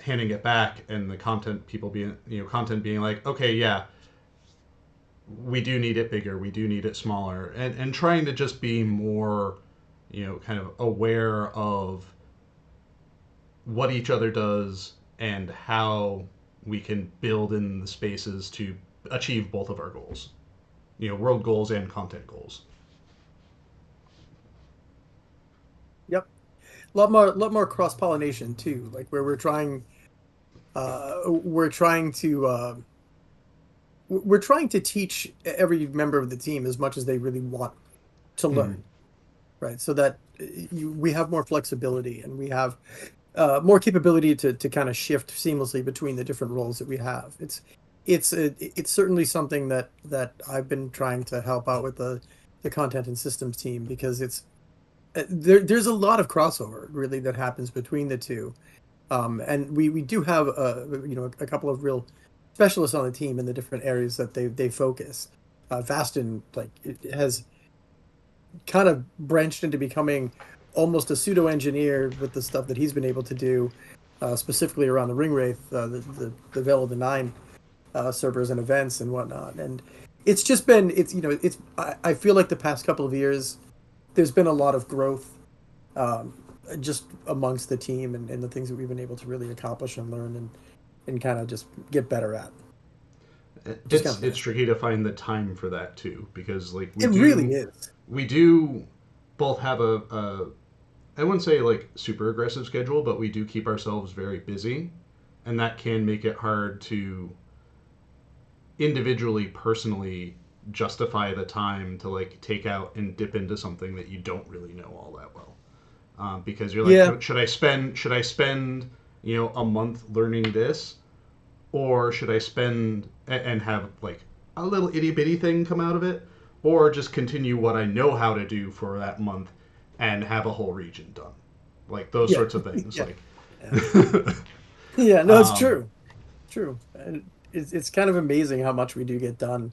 Speaker 1: handing it back, and the content people being content being like, okay, yeah, we do need it bigger, we do need it smaller, and trying to just be more, kind of aware of what each other does and how we can build in the spaces to achieve both of our goals, world goals and content goals.
Speaker 2: Yep. Lot more cross pollination too, like where we're trying to we're trying to teach every member of the team as much as they really want to
Speaker 1: Mm-hmm.
Speaker 2: learn, right? So that we have more flexibility and we have more capability to kind of shift seamlessly between the different roles that we have. It's certainly something that I've been trying to help out with the content and systems team because there's a lot of crossover really that happens between the two. And we do have a couple of real specialists on the team in the different areas that they focus. Vastin like it has kind of branched into becoming almost a pseudo engineer with the stuff that he's been able to do, specifically around the Ring Wraith, the Veil of the Nine servers and events and whatnot. And it's just been it's I feel like the past couple of years there's been a lot of growth just amongst the team and the things that we've been able to really accomplish and learn and kind of just get better at, which is kind
Speaker 1: it's
Speaker 2: of
Speaker 1: it's
Speaker 2: nice.
Speaker 1: tricky to find the time for that too, because like we
Speaker 2: It really
Speaker 1: do
Speaker 2: is.
Speaker 1: we do both have a I wouldn't say like super aggressive schedule, but we do keep ourselves very busy, and that can make it hard to individually, personally justify the time to like take out and dip into something that you don't really know all that well. Because you're like,
Speaker 2: Yeah,
Speaker 1: should I spend a month learning this, or should I spend and have like a little itty bitty thing come out of it, or just continue what I know how to do for that month and have a whole region done, like those
Speaker 2: yeah,
Speaker 1: sorts of things.
Speaker 2: yeah,
Speaker 1: Like,
Speaker 2: yeah. Yeah, no, it's
Speaker 1: um,
Speaker 2: true. True. And it's kind of amazing how much we do get done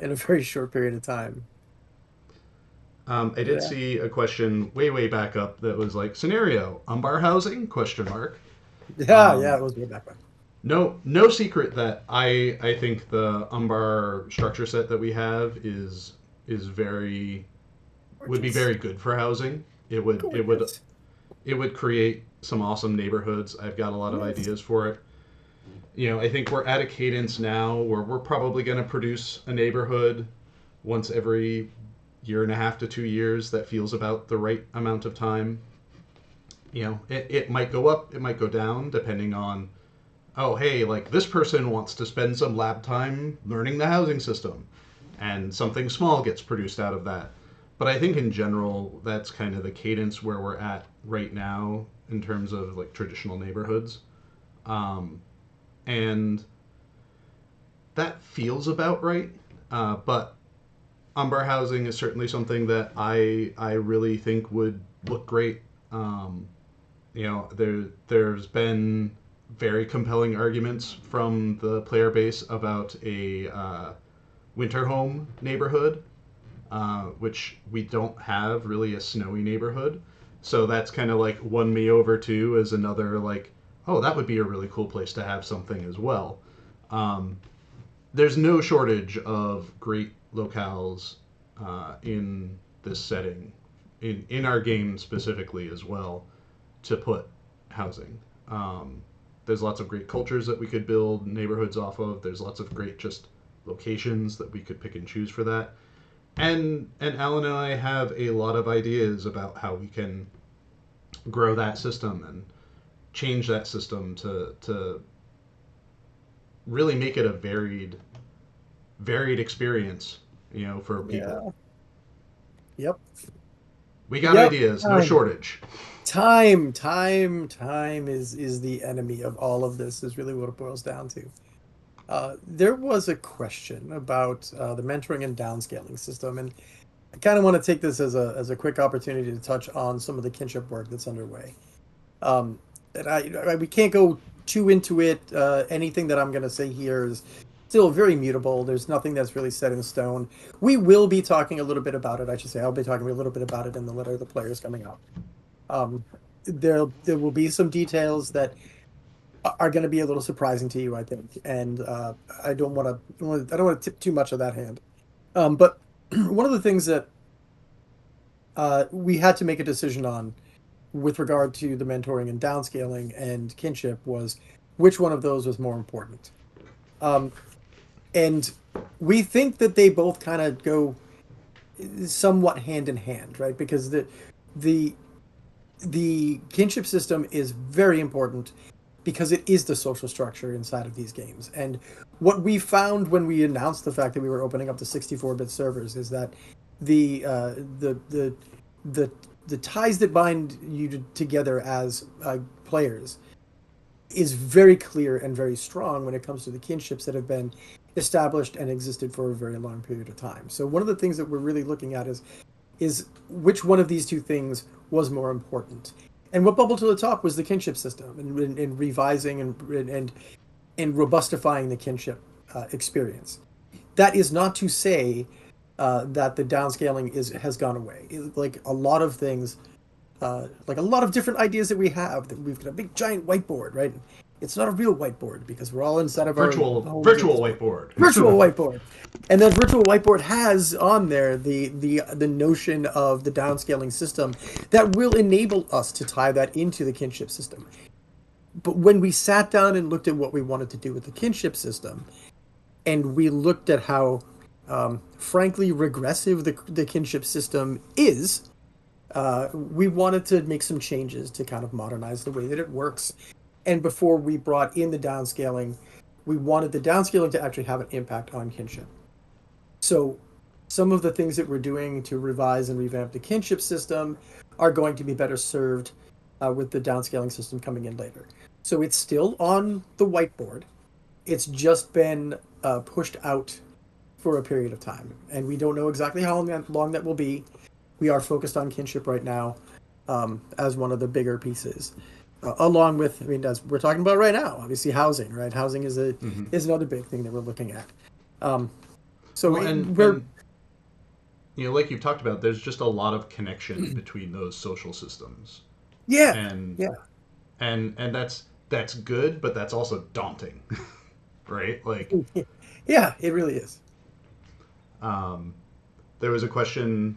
Speaker 2: in a very short period of time.
Speaker 1: I did
Speaker 2: Yeah.
Speaker 1: see a question way back up that was like scenario umbar housing question mark.
Speaker 2: Yeah, yeah,
Speaker 1: Um,
Speaker 2: it was way back when.
Speaker 1: no secret that I think the umbar structure set that we have is very would be
Speaker 2: Gorgeous.
Speaker 1: very good for housing. It would
Speaker 2: Gorgeous.
Speaker 1: it would create some awesome neighborhoods. I've got a lot of
Speaker 2: Yes.
Speaker 1: ideas for it. I think we're at a cadence now where we're probably going to produce a neighborhood once every year and a half to 2 years that feels about the right amount of time. It might go up, it might go down, depending on, oh, hey, like this person wants to spend some lab time learning the housing system, and something small gets produced out of that. But I think in general, that's kind of the cadence where we're at right now in terms of like traditional neighborhoods. Um, and that feels about right. But umbar housing is certainly something that I really think would look great. Um, there's been very compelling arguments from the player base about a winter home neighborhood, which we don't have really a snowy neighborhood. So that's kind of like won me over too as another like, oh, that would be a really cool place to have something as well. Um, there's no shortage of great locales in this setting, in our game specifically as well, to put housing. Um, there's lots of great cultures that we could build neighborhoods off of. There's lots of great just locations that we could pick and choose for that. And Alan and I have a lot of ideas about how we can grow that system and change that system to really make it a varied experience, for people.
Speaker 2: Yeah. Yep.
Speaker 1: We got
Speaker 2: Yep.
Speaker 1: ideas, no
Speaker 2: Time.
Speaker 1: shortage.
Speaker 2: Time is the enemy of all of this, is really what it boils down to. There was a question about the mentoring and downscaling system, and I kind of want to take this as a quick opportunity to touch on some of the kinship work that's underway. Um, and we can't go too into it. Anything that I'm going to say here is still very mutable. There's nothing that's really set in stone. We will be talking a little bit about it. I should say I'll be talking a little bit about it in the letter of the players coming up. Um, there will be some details that are going to be a little surprising to you, I think. And I don't want to tip too much of that hand. But one of the things that we had to make a decision on with regard to the mentoring and downscaling and kinship was which one of those was more important. Um, and we think that they both kind of go somewhat hand in hand, right? Because the the kinship system is very important because it is the social structure inside of these games. And what we found when we announced the fact that we were opening up the 64-bit servers is that the uh, the the the the ties that bind you together as players is very clear and very strong when it comes to the kinships that have been established and existed for a very long period of time. So one of the things that we're really looking at is which one of these two things was more important. And what bubbled to the top was the kinship system and revising and robustifying the kinship experience. That is not to say that the downscaling has gone away. Like a lot of things, like a lot of different ideas that we have, that we've got a big giant whiteboard, right? It's not a real whiteboard because we're all inside of our homes at
Speaker 1: Virtual
Speaker 2: this point.
Speaker 1: whiteboard.
Speaker 2: Virtual whiteboard, and that virtual whiteboard has on there the notion of the downscaling system that will enable us to tie that into the kinship system. But when we sat down and looked at what we wanted to do with the kinship system, and we looked at how frankly regressive the kinship system is, we wanted to make some changes to kind of modernize the way that it works. And before we brought in the downscaling, we wanted the downscaling to actually have an impact on kinship. So some of the things that we're doing to revise and revamp the kinship system are going to be better served with the downscaling system coming in later. So it's still on the whiteboard. It's just been pushed out for a period of time, and we don't know exactly how long that will be. We are focused on kinship right now as one of the bigger pieces, along with, I mean, as we're talking about right now, obviously housing, right? Housing is a
Speaker 1: Mm-hmm.
Speaker 2: is another big thing that we're looking at. Um, so
Speaker 1: Well,
Speaker 2: we're
Speaker 1: and like you've talked about, there's just a lot of connection between those social systems,
Speaker 2: yeah,
Speaker 1: and
Speaker 2: yeah,
Speaker 1: that's good, but that's also daunting, right? Like,
Speaker 2: yeah, it really is.
Speaker 1: um, there was a question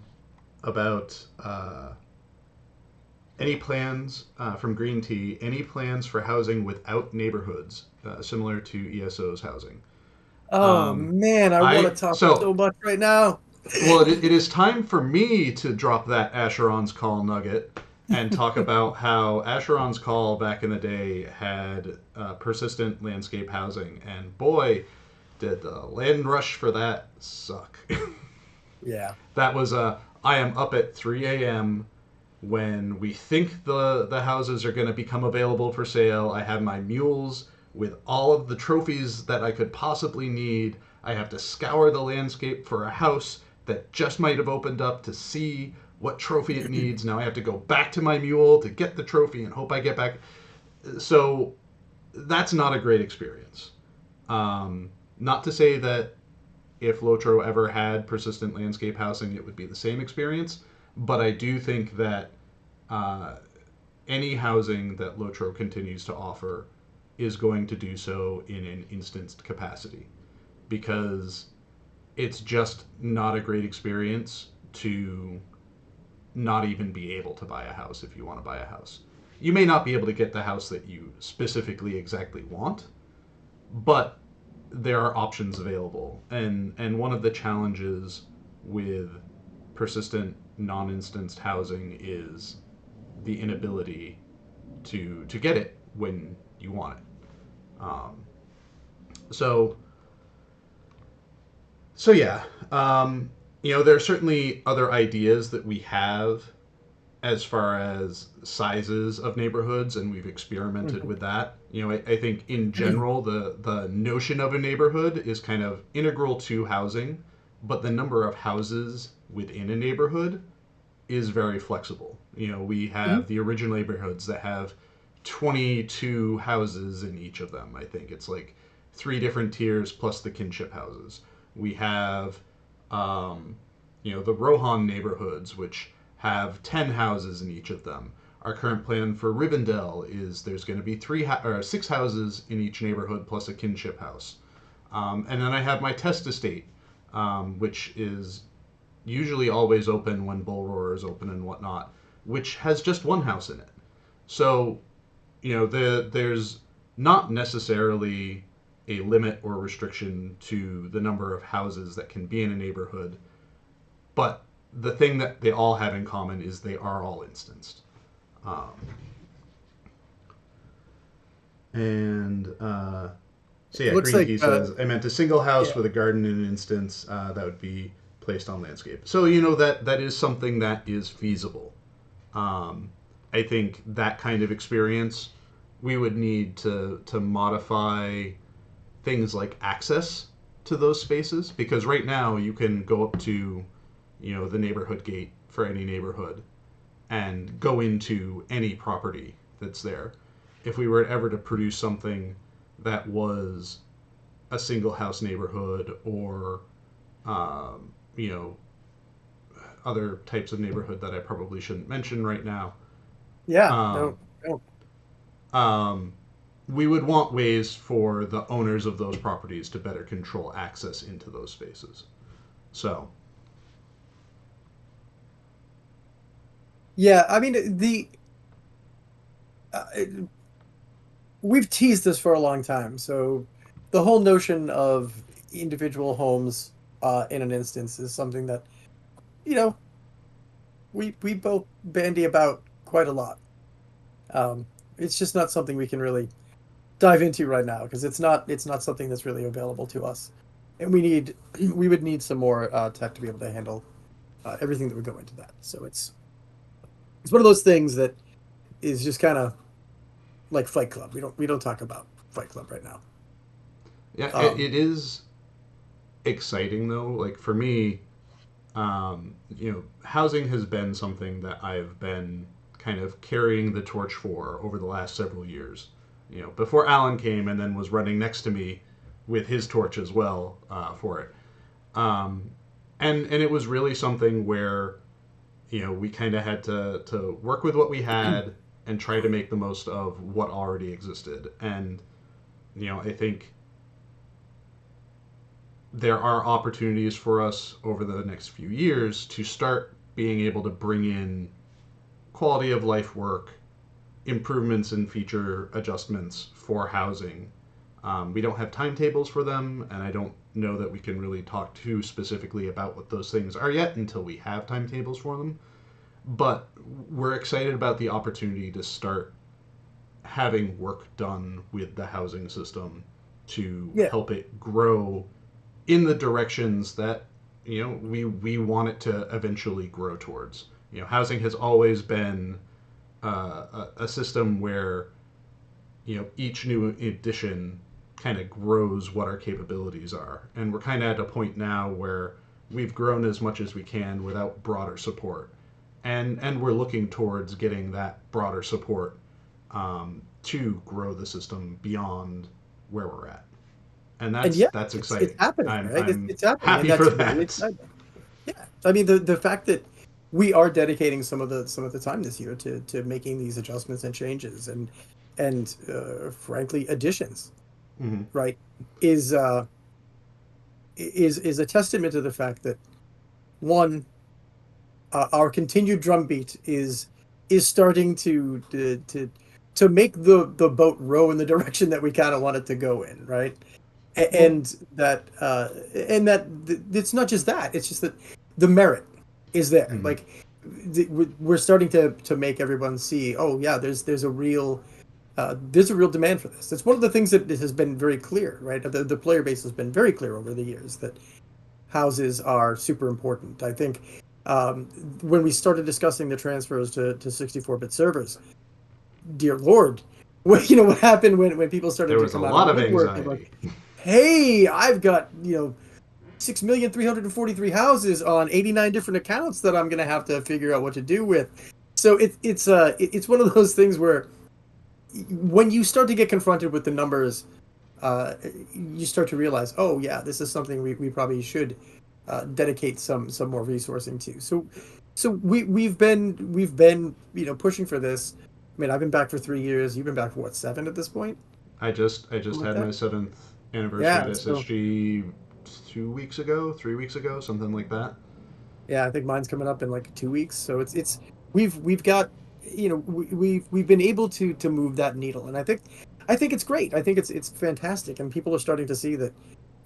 Speaker 1: about any plans from Green Tea, any plans for housing without neighborhoods, similar to ESO's housing.
Speaker 2: Oh
Speaker 1: Um,
Speaker 2: man, I want to
Speaker 1: I
Speaker 2: talk
Speaker 1: so
Speaker 2: so much right now.
Speaker 1: Well, it is time for me to drop that Asheron's Call nugget and talk about how Asheron's Call back in the day had persistent landscape housing, and boy, did the land rush for that suck.
Speaker 2: Yeah.
Speaker 1: That was I am up at 3 a.m. when we think the houses are going to become available for sale. I have my mules with all of the trophies that I could possibly need. I have to scour the landscape for a house that just might have opened up to see what trophy it needs. Now I have to go back to my mule to get the trophy and hope I get back. So that's not a great experience. Not to say that if Lotro ever had persistent landscape housing, it would be the same experience. But I do think that uh, any housing that Lotro continues to offer is going to do so in an instanced capacity because it's just not a great experience to not even be able to buy a house if you want to buy a house. You may not be able to get the house that you specifically exactly want, but there are options available. And one of the challenges with persistent non-instanced housing is the inability to get it when you want it. Um, so yeah, there are certainly other ideas that we have as far as sizes of neighborhoods, and we've experimented
Speaker 2: Mhm.
Speaker 1: with that. I think in general the notion of a neighborhood is kind of integral to housing, but the number of houses within a neighborhood is very flexible. We have
Speaker 2: Mhm.
Speaker 1: the original neighborhoods that have 22 houses in each of them. I think it's like three different tiers plus the kinship houses. We have, the Rohan neighborhoods, which have 10 houses in each of them. our current plan for Rivendell is there's going to be or six houses in each neighborhood plus a kinship house. And then I have my test estate, which is usually always open when Bull Roar is open and whatnot, which has just one house in it. So, there's not necessarily a limit or restriction to the number of houses that can be in a neighborhood, but the thing that they all have in common is they are all instanced. Um, and so yeah,
Speaker 2: It looks
Speaker 1: Green
Speaker 2: like
Speaker 1: Key says I meant a single house
Speaker 2: yeah,
Speaker 1: with a garden in an instance that would be placed on landscape. So that is something that is feasible. Um, I think that kind of experience we would need to modify things like access to those spaces, because right now you can go up to the neighborhood gate for any neighborhood and go into any property that's there. If we were ever to produce something that was a single house neighborhood, or um, you know other types of neighborhood that I probably shouldn't mention right now,
Speaker 2: yeah,
Speaker 1: um,
Speaker 2: no, no.
Speaker 1: um, we would want ways for the owners of those properties to better control access into those spaces. So,
Speaker 2: Yeah, I mean uh, we've teased this for a long time. So the whole notion of individual homes in an instance is something that you know we both bandy about quite a lot. Um, it's just not something we can really dive into right now because it's not something that's really available to us, and we would need some more tech to be able to handle everything that would go into that. So it's one of those things that is just kind of like Fight Club. We don't talk about Fight Club right now.
Speaker 1: yeah,
Speaker 2: Um,
Speaker 1: it is exciting though. Like for me, housing has been something that I've been kind of carrying the torch for over the last several years. Before Alan came and then was running next to me with his torch as well for it. Um, and it was really something where we kind of had to work with what we had and try to make the most of what already existed. And I think there are opportunities for us over the next few years to start being able to bring in quality of life work, improvements and feature adjustments for housing. We don't have timetables for them, and I don't know that we can really talk too specifically about what those things are yet until we have timetables for them. But we're excited about the opportunity to start having work done with the housing system to
Speaker 2: yeah,
Speaker 1: help it grow in the directions that we want it to eventually grow towards. Housing has always been a system where each new edition kind of grows what our capabilities are, and we're kind of at a point now where we've grown as much as we can without broader support, and we're looking towards getting that broader support to grow the system beyond where we're at, and
Speaker 2: and
Speaker 1: that's
Speaker 2: yeah,
Speaker 1: that's
Speaker 2: it's
Speaker 1: exciting.
Speaker 2: happening,
Speaker 1: I'm
Speaker 2: right?
Speaker 1: I'm
Speaker 2: It's happening, and
Speaker 1: happy for
Speaker 2: that's really
Speaker 1: that.
Speaker 2: exciting. Yeah, I mean the fact that we are dedicating some of the time this year to making these adjustments and changes and frankly additions,
Speaker 1: Hmm.
Speaker 2: right, is a testament to the fact that one our continued drumbeat is starting to make the boat row in the direction that we kind of want it to go in, right?
Speaker 1: Well,
Speaker 2: And that it's not just that; it's just that the merit is there.
Speaker 1: mhm.
Speaker 2: Like we're starting to make everyone see, oh yeah, there's a real demand for this. It's one of the things that has been very clear, right? The player base has been very clear over the years that houses are super important. I think um, when we started discussing the transfers to 64-bit servers, dear Lord, what happened when people started
Speaker 1: There
Speaker 2: to
Speaker 1: was a
Speaker 2: come out of
Speaker 1: lot
Speaker 2: the
Speaker 1: of
Speaker 2: woodwork and
Speaker 1: anxiety.
Speaker 2: like, hey, I've got 6,343 houses on 89 different accounts that I'm gonna have to figure out what to do with. So it's one of those things where when you start to get confronted with the numbers, uh, you start to realize, oh yeah, this is something we probably should dedicate some more resourcing to. So we've been pushing for this. I mean, I've been back for 3 years. You've been back for what, 7 at this point?
Speaker 1: I just
Speaker 2: Something like
Speaker 1: had my
Speaker 2: that.
Speaker 1: seventh anniversary at
Speaker 2: Yeah. So
Speaker 1: SSG 2 weeks ago, 3 weeks ago, something like that.
Speaker 2: yeah, I think mine's coming up in like 2 weeks. So it's we've got we've been able to move that needle, and I think it's great. I think it's fantastic, and people are starting to see that.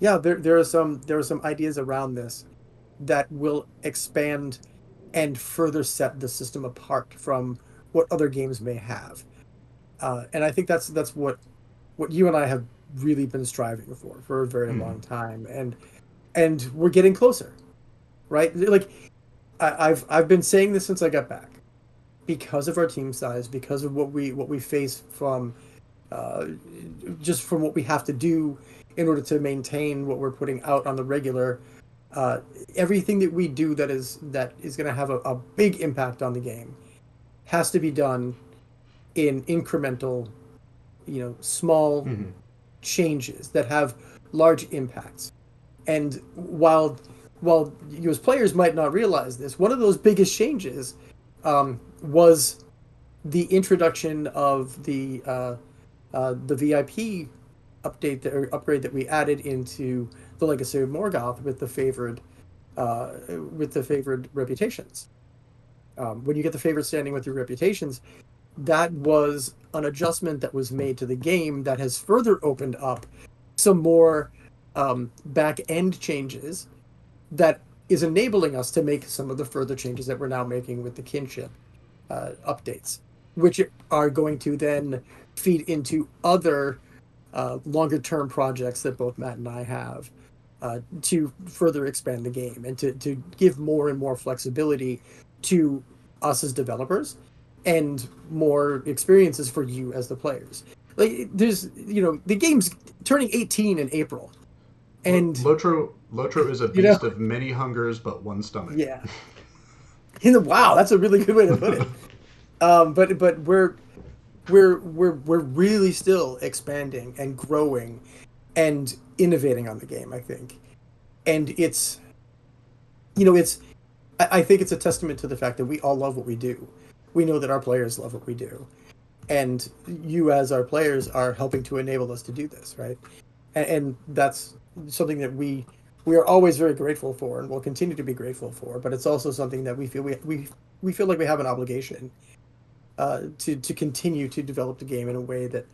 Speaker 2: Yeah, there are some ideas around this that will expand and further set the system apart from what other games may have. And I think that's what you and I have really been striving for a very
Speaker 1: Hmm.
Speaker 2: long time, and we're getting closer, right? Like I've been saying this since I got back, because of our team size, because of what we face from uh, just from what we have to do in order to maintain what we're putting out on the regular. Uh, Everything that we do that is going to have a big impact on the game has to be done in incremental, small
Speaker 1: Hmm.
Speaker 2: changes that have large impacts. And while you as players might not realize this, one of those biggest changes was the introduction of the VIP or upgrade that we added into the Legacy of Morgoth uh, with the favored reputations. When you get the favored standing with your reputations, that was an adjustment that was made to the game that has further opened up some more back end changes that is enabling us to make some of the further changes that we're now making with the kinship updates, which are going to then feed into other longer term projects that both Matt and I have to further expand the game and to give more and more flexibility to us as developers and more experiences for you as the players. Like the game's turning 18 in April, and
Speaker 1: Lotro is a
Speaker 2: you know,
Speaker 1: beast of many hungers but one stomach.
Speaker 2: yeah. Wow, that's a really good way to put it. But we're really still expanding and growing and innovating on the game, I think. And it's I think it's a testament to the fact that we all love what we do. We know that our players love what we do. And you as our players are helping to enable us to do this, right? And that's something that we are always very grateful for and will continue to be grateful for, but it's also something that we feel like we have an obligation to continue to develop the game in a way that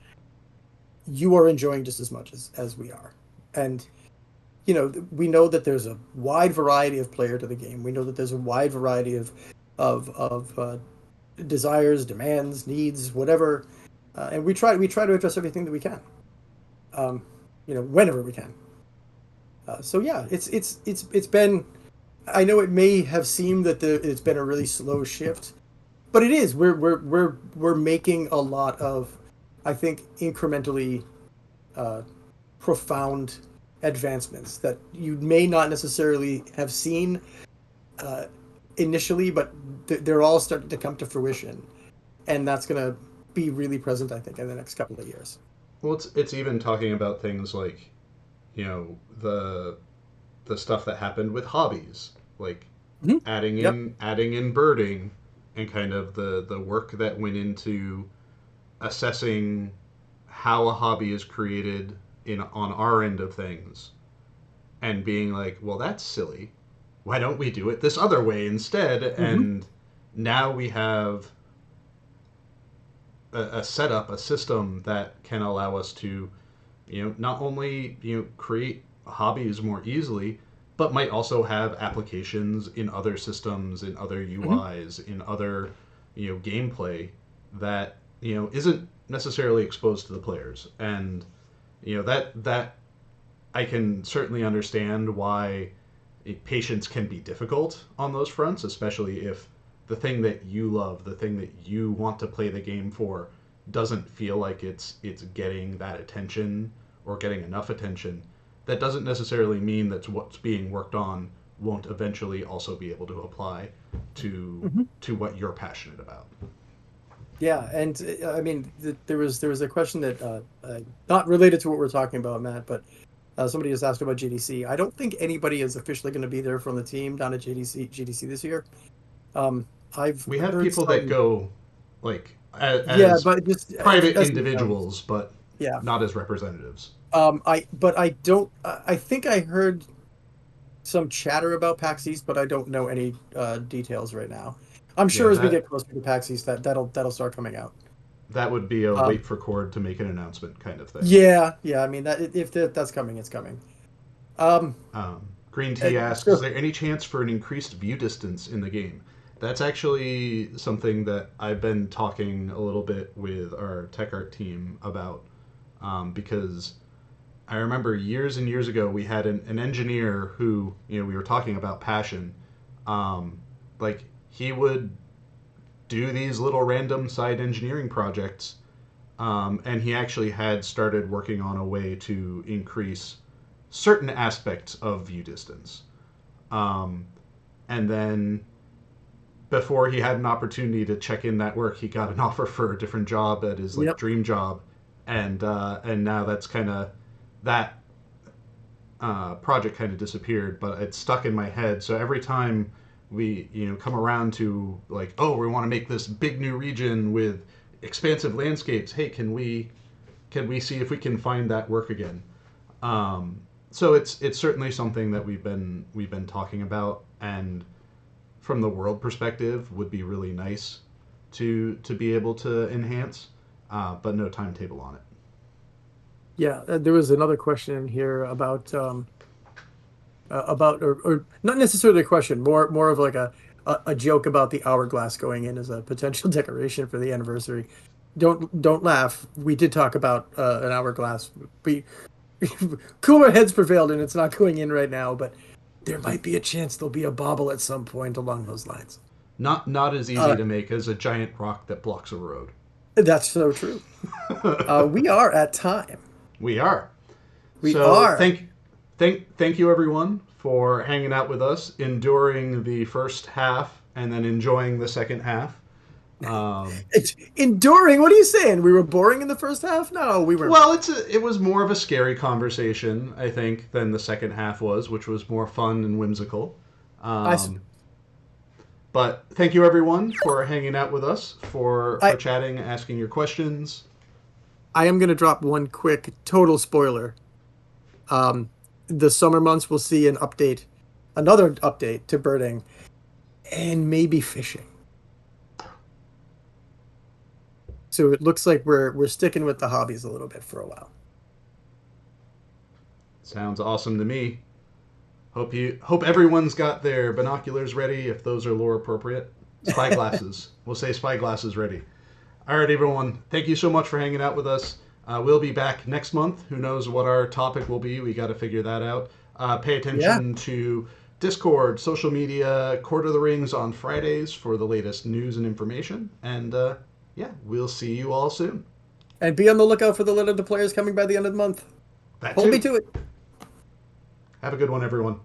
Speaker 2: you are enjoying just as much as we are. And we know that there's a wide variety of player to the game. We know that there's a wide variety of desires, demands, needs, whatever, and we try to address everything that we can, whenever we can. So yeah, it's been. I know it may have seemed that it's been a really slow shift, but it is. We're making a lot of, I think, incrementally uh, profound advancements that you may not necessarily have seen uh, initially, but they're all starting to come to fruition, and that's going to be really present, I think, in the next couple of years.
Speaker 1: Well, it's even talking about things like, the stuff that happened with hobbies, like
Speaker 2: Mhm.
Speaker 1: adding
Speaker 2: Yep.
Speaker 1: in adding in birding, and kind of the work that went into assessing how a hobby is created in on our end of things, and being like, well, that's silly. Why don't we do it this other way instead?
Speaker 2: Hmm.
Speaker 1: And now we have a setup, a system that can allow us to, not only create hobbies more easily, but might also have applications in other systems, in other
Speaker 2: Hmm.
Speaker 1: UIs, in other gameplay that isn't necessarily exposed to the players. And that I can certainly understand why patience can be difficult on those fronts, especially if the thing that you love, the thing that you want to play the game for, doesn't feel like it's getting that attention or getting enough attention. That doesn't necessarily mean that what's being worked on won't eventually also be able to apply to
Speaker 2: Hmm.
Speaker 1: what you're passionate about.
Speaker 2: Yeah, and I mean, there was a question that not related to what we're talking about, Matt, but Somebody just asked about GDC. I don't think anybody is officially going to be there from the team down at GDC this year. Um, I've
Speaker 1: We have
Speaker 2: heard
Speaker 1: people that
Speaker 2: some,
Speaker 1: go like
Speaker 2: yeah,
Speaker 1: as
Speaker 2: but just
Speaker 1: private
Speaker 2: as we know,
Speaker 1: individuals, but
Speaker 2: yeah.
Speaker 1: not as representatives.
Speaker 2: But I don't. I think I heard some chatter about PAX East, but I don't know any details right now. I'm
Speaker 1: Yeah,
Speaker 2: sure as we get closer to PAX East, that'll start coming out.
Speaker 1: that would be a
Speaker 2: Um,
Speaker 1: wait for Cord to make an announcement kind of thing.
Speaker 2: yeah, yeah. I mean that if that's coming, it's coming. Um,
Speaker 1: Green Tea asks, is
Speaker 2: so
Speaker 1: there any chance for an increased view distance in the game? That's actually something that I've been talking a little bit with our tech art team about, because I remember years and years ago we had an engineer who, we were talking about passion. Um, like, he would do these little random side engineering projects, and he actually had started working on a way to increase certain aspects of view distance. Um, and then before he had an opportunity to check in that work, he got an offer for a different job at his like
Speaker 2: yep,
Speaker 1: dream job, and now that's kind of that project kind of disappeared, but it's stuck in my head. So every time we come around to like, oh, we want to make this big new region with expansive landscapes. Hey, can we see if we can find that work again? So it's certainly something that we've been talking about, and from the world perspective, would be really nice to be able to enhance, but no timetable on it.
Speaker 2: yeah. There was another question in here about or not necessarily a question, more of like a joke about the hourglass going in as a potential decoration for the anniversary. Don't laugh. We did talk about an hourglass. We cooler heads prevailed, and it's not going in right now, but there might be a chance there'll be a bobble at some point along those lines.
Speaker 1: Not as easy
Speaker 2: Uh,
Speaker 1: to make as a giant rock that blocks a road.
Speaker 2: that's so true. We are at time.
Speaker 1: We are.
Speaker 2: We
Speaker 1: So
Speaker 2: are.
Speaker 1: thank you everyone for hanging out with us, enduring the first half, and then enjoying the second half. Um,
Speaker 2: It's enduring. What are you saying? We were boring in the first half? No, we were.
Speaker 1: well, it was more of a scary conversation, I think, than the second half was, which was more fun and whimsical.
Speaker 2: I
Speaker 1: Um, but thank you everyone for hanging out with us, for
Speaker 2: I
Speaker 1: chatting, asking your questions.
Speaker 2: I am going to drop one quick total spoiler. Um, the summer months will see another update to birding, and maybe fishing. So it looks like we're sticking with the hobbies a little bit for a while.
Speaker 1: Sounds awesome to me. Hope everyone's got their binoculars ready if those are lore appropriate. Spyglasses. We'll say spyglasses ready. All right, everyone. Thank you so much for hanging out with us. We'll be back next month. Who knows what our topic will be? We got to figure that out. Pay
Speaker 2: Yeah,
Speaker 1: attention to Discord, social media, Court of the Rings on Fridays for the latest news and information. And yeah, we'll see you all soon.
Speaker 2: and be on the lookout for the letter to players coming by the end of the month.
Speaker 1: That
Speaker 2: Hold me
Speaker 1: too.
Speaker 2: to it.
Speaker 1: Have a good one, everyone.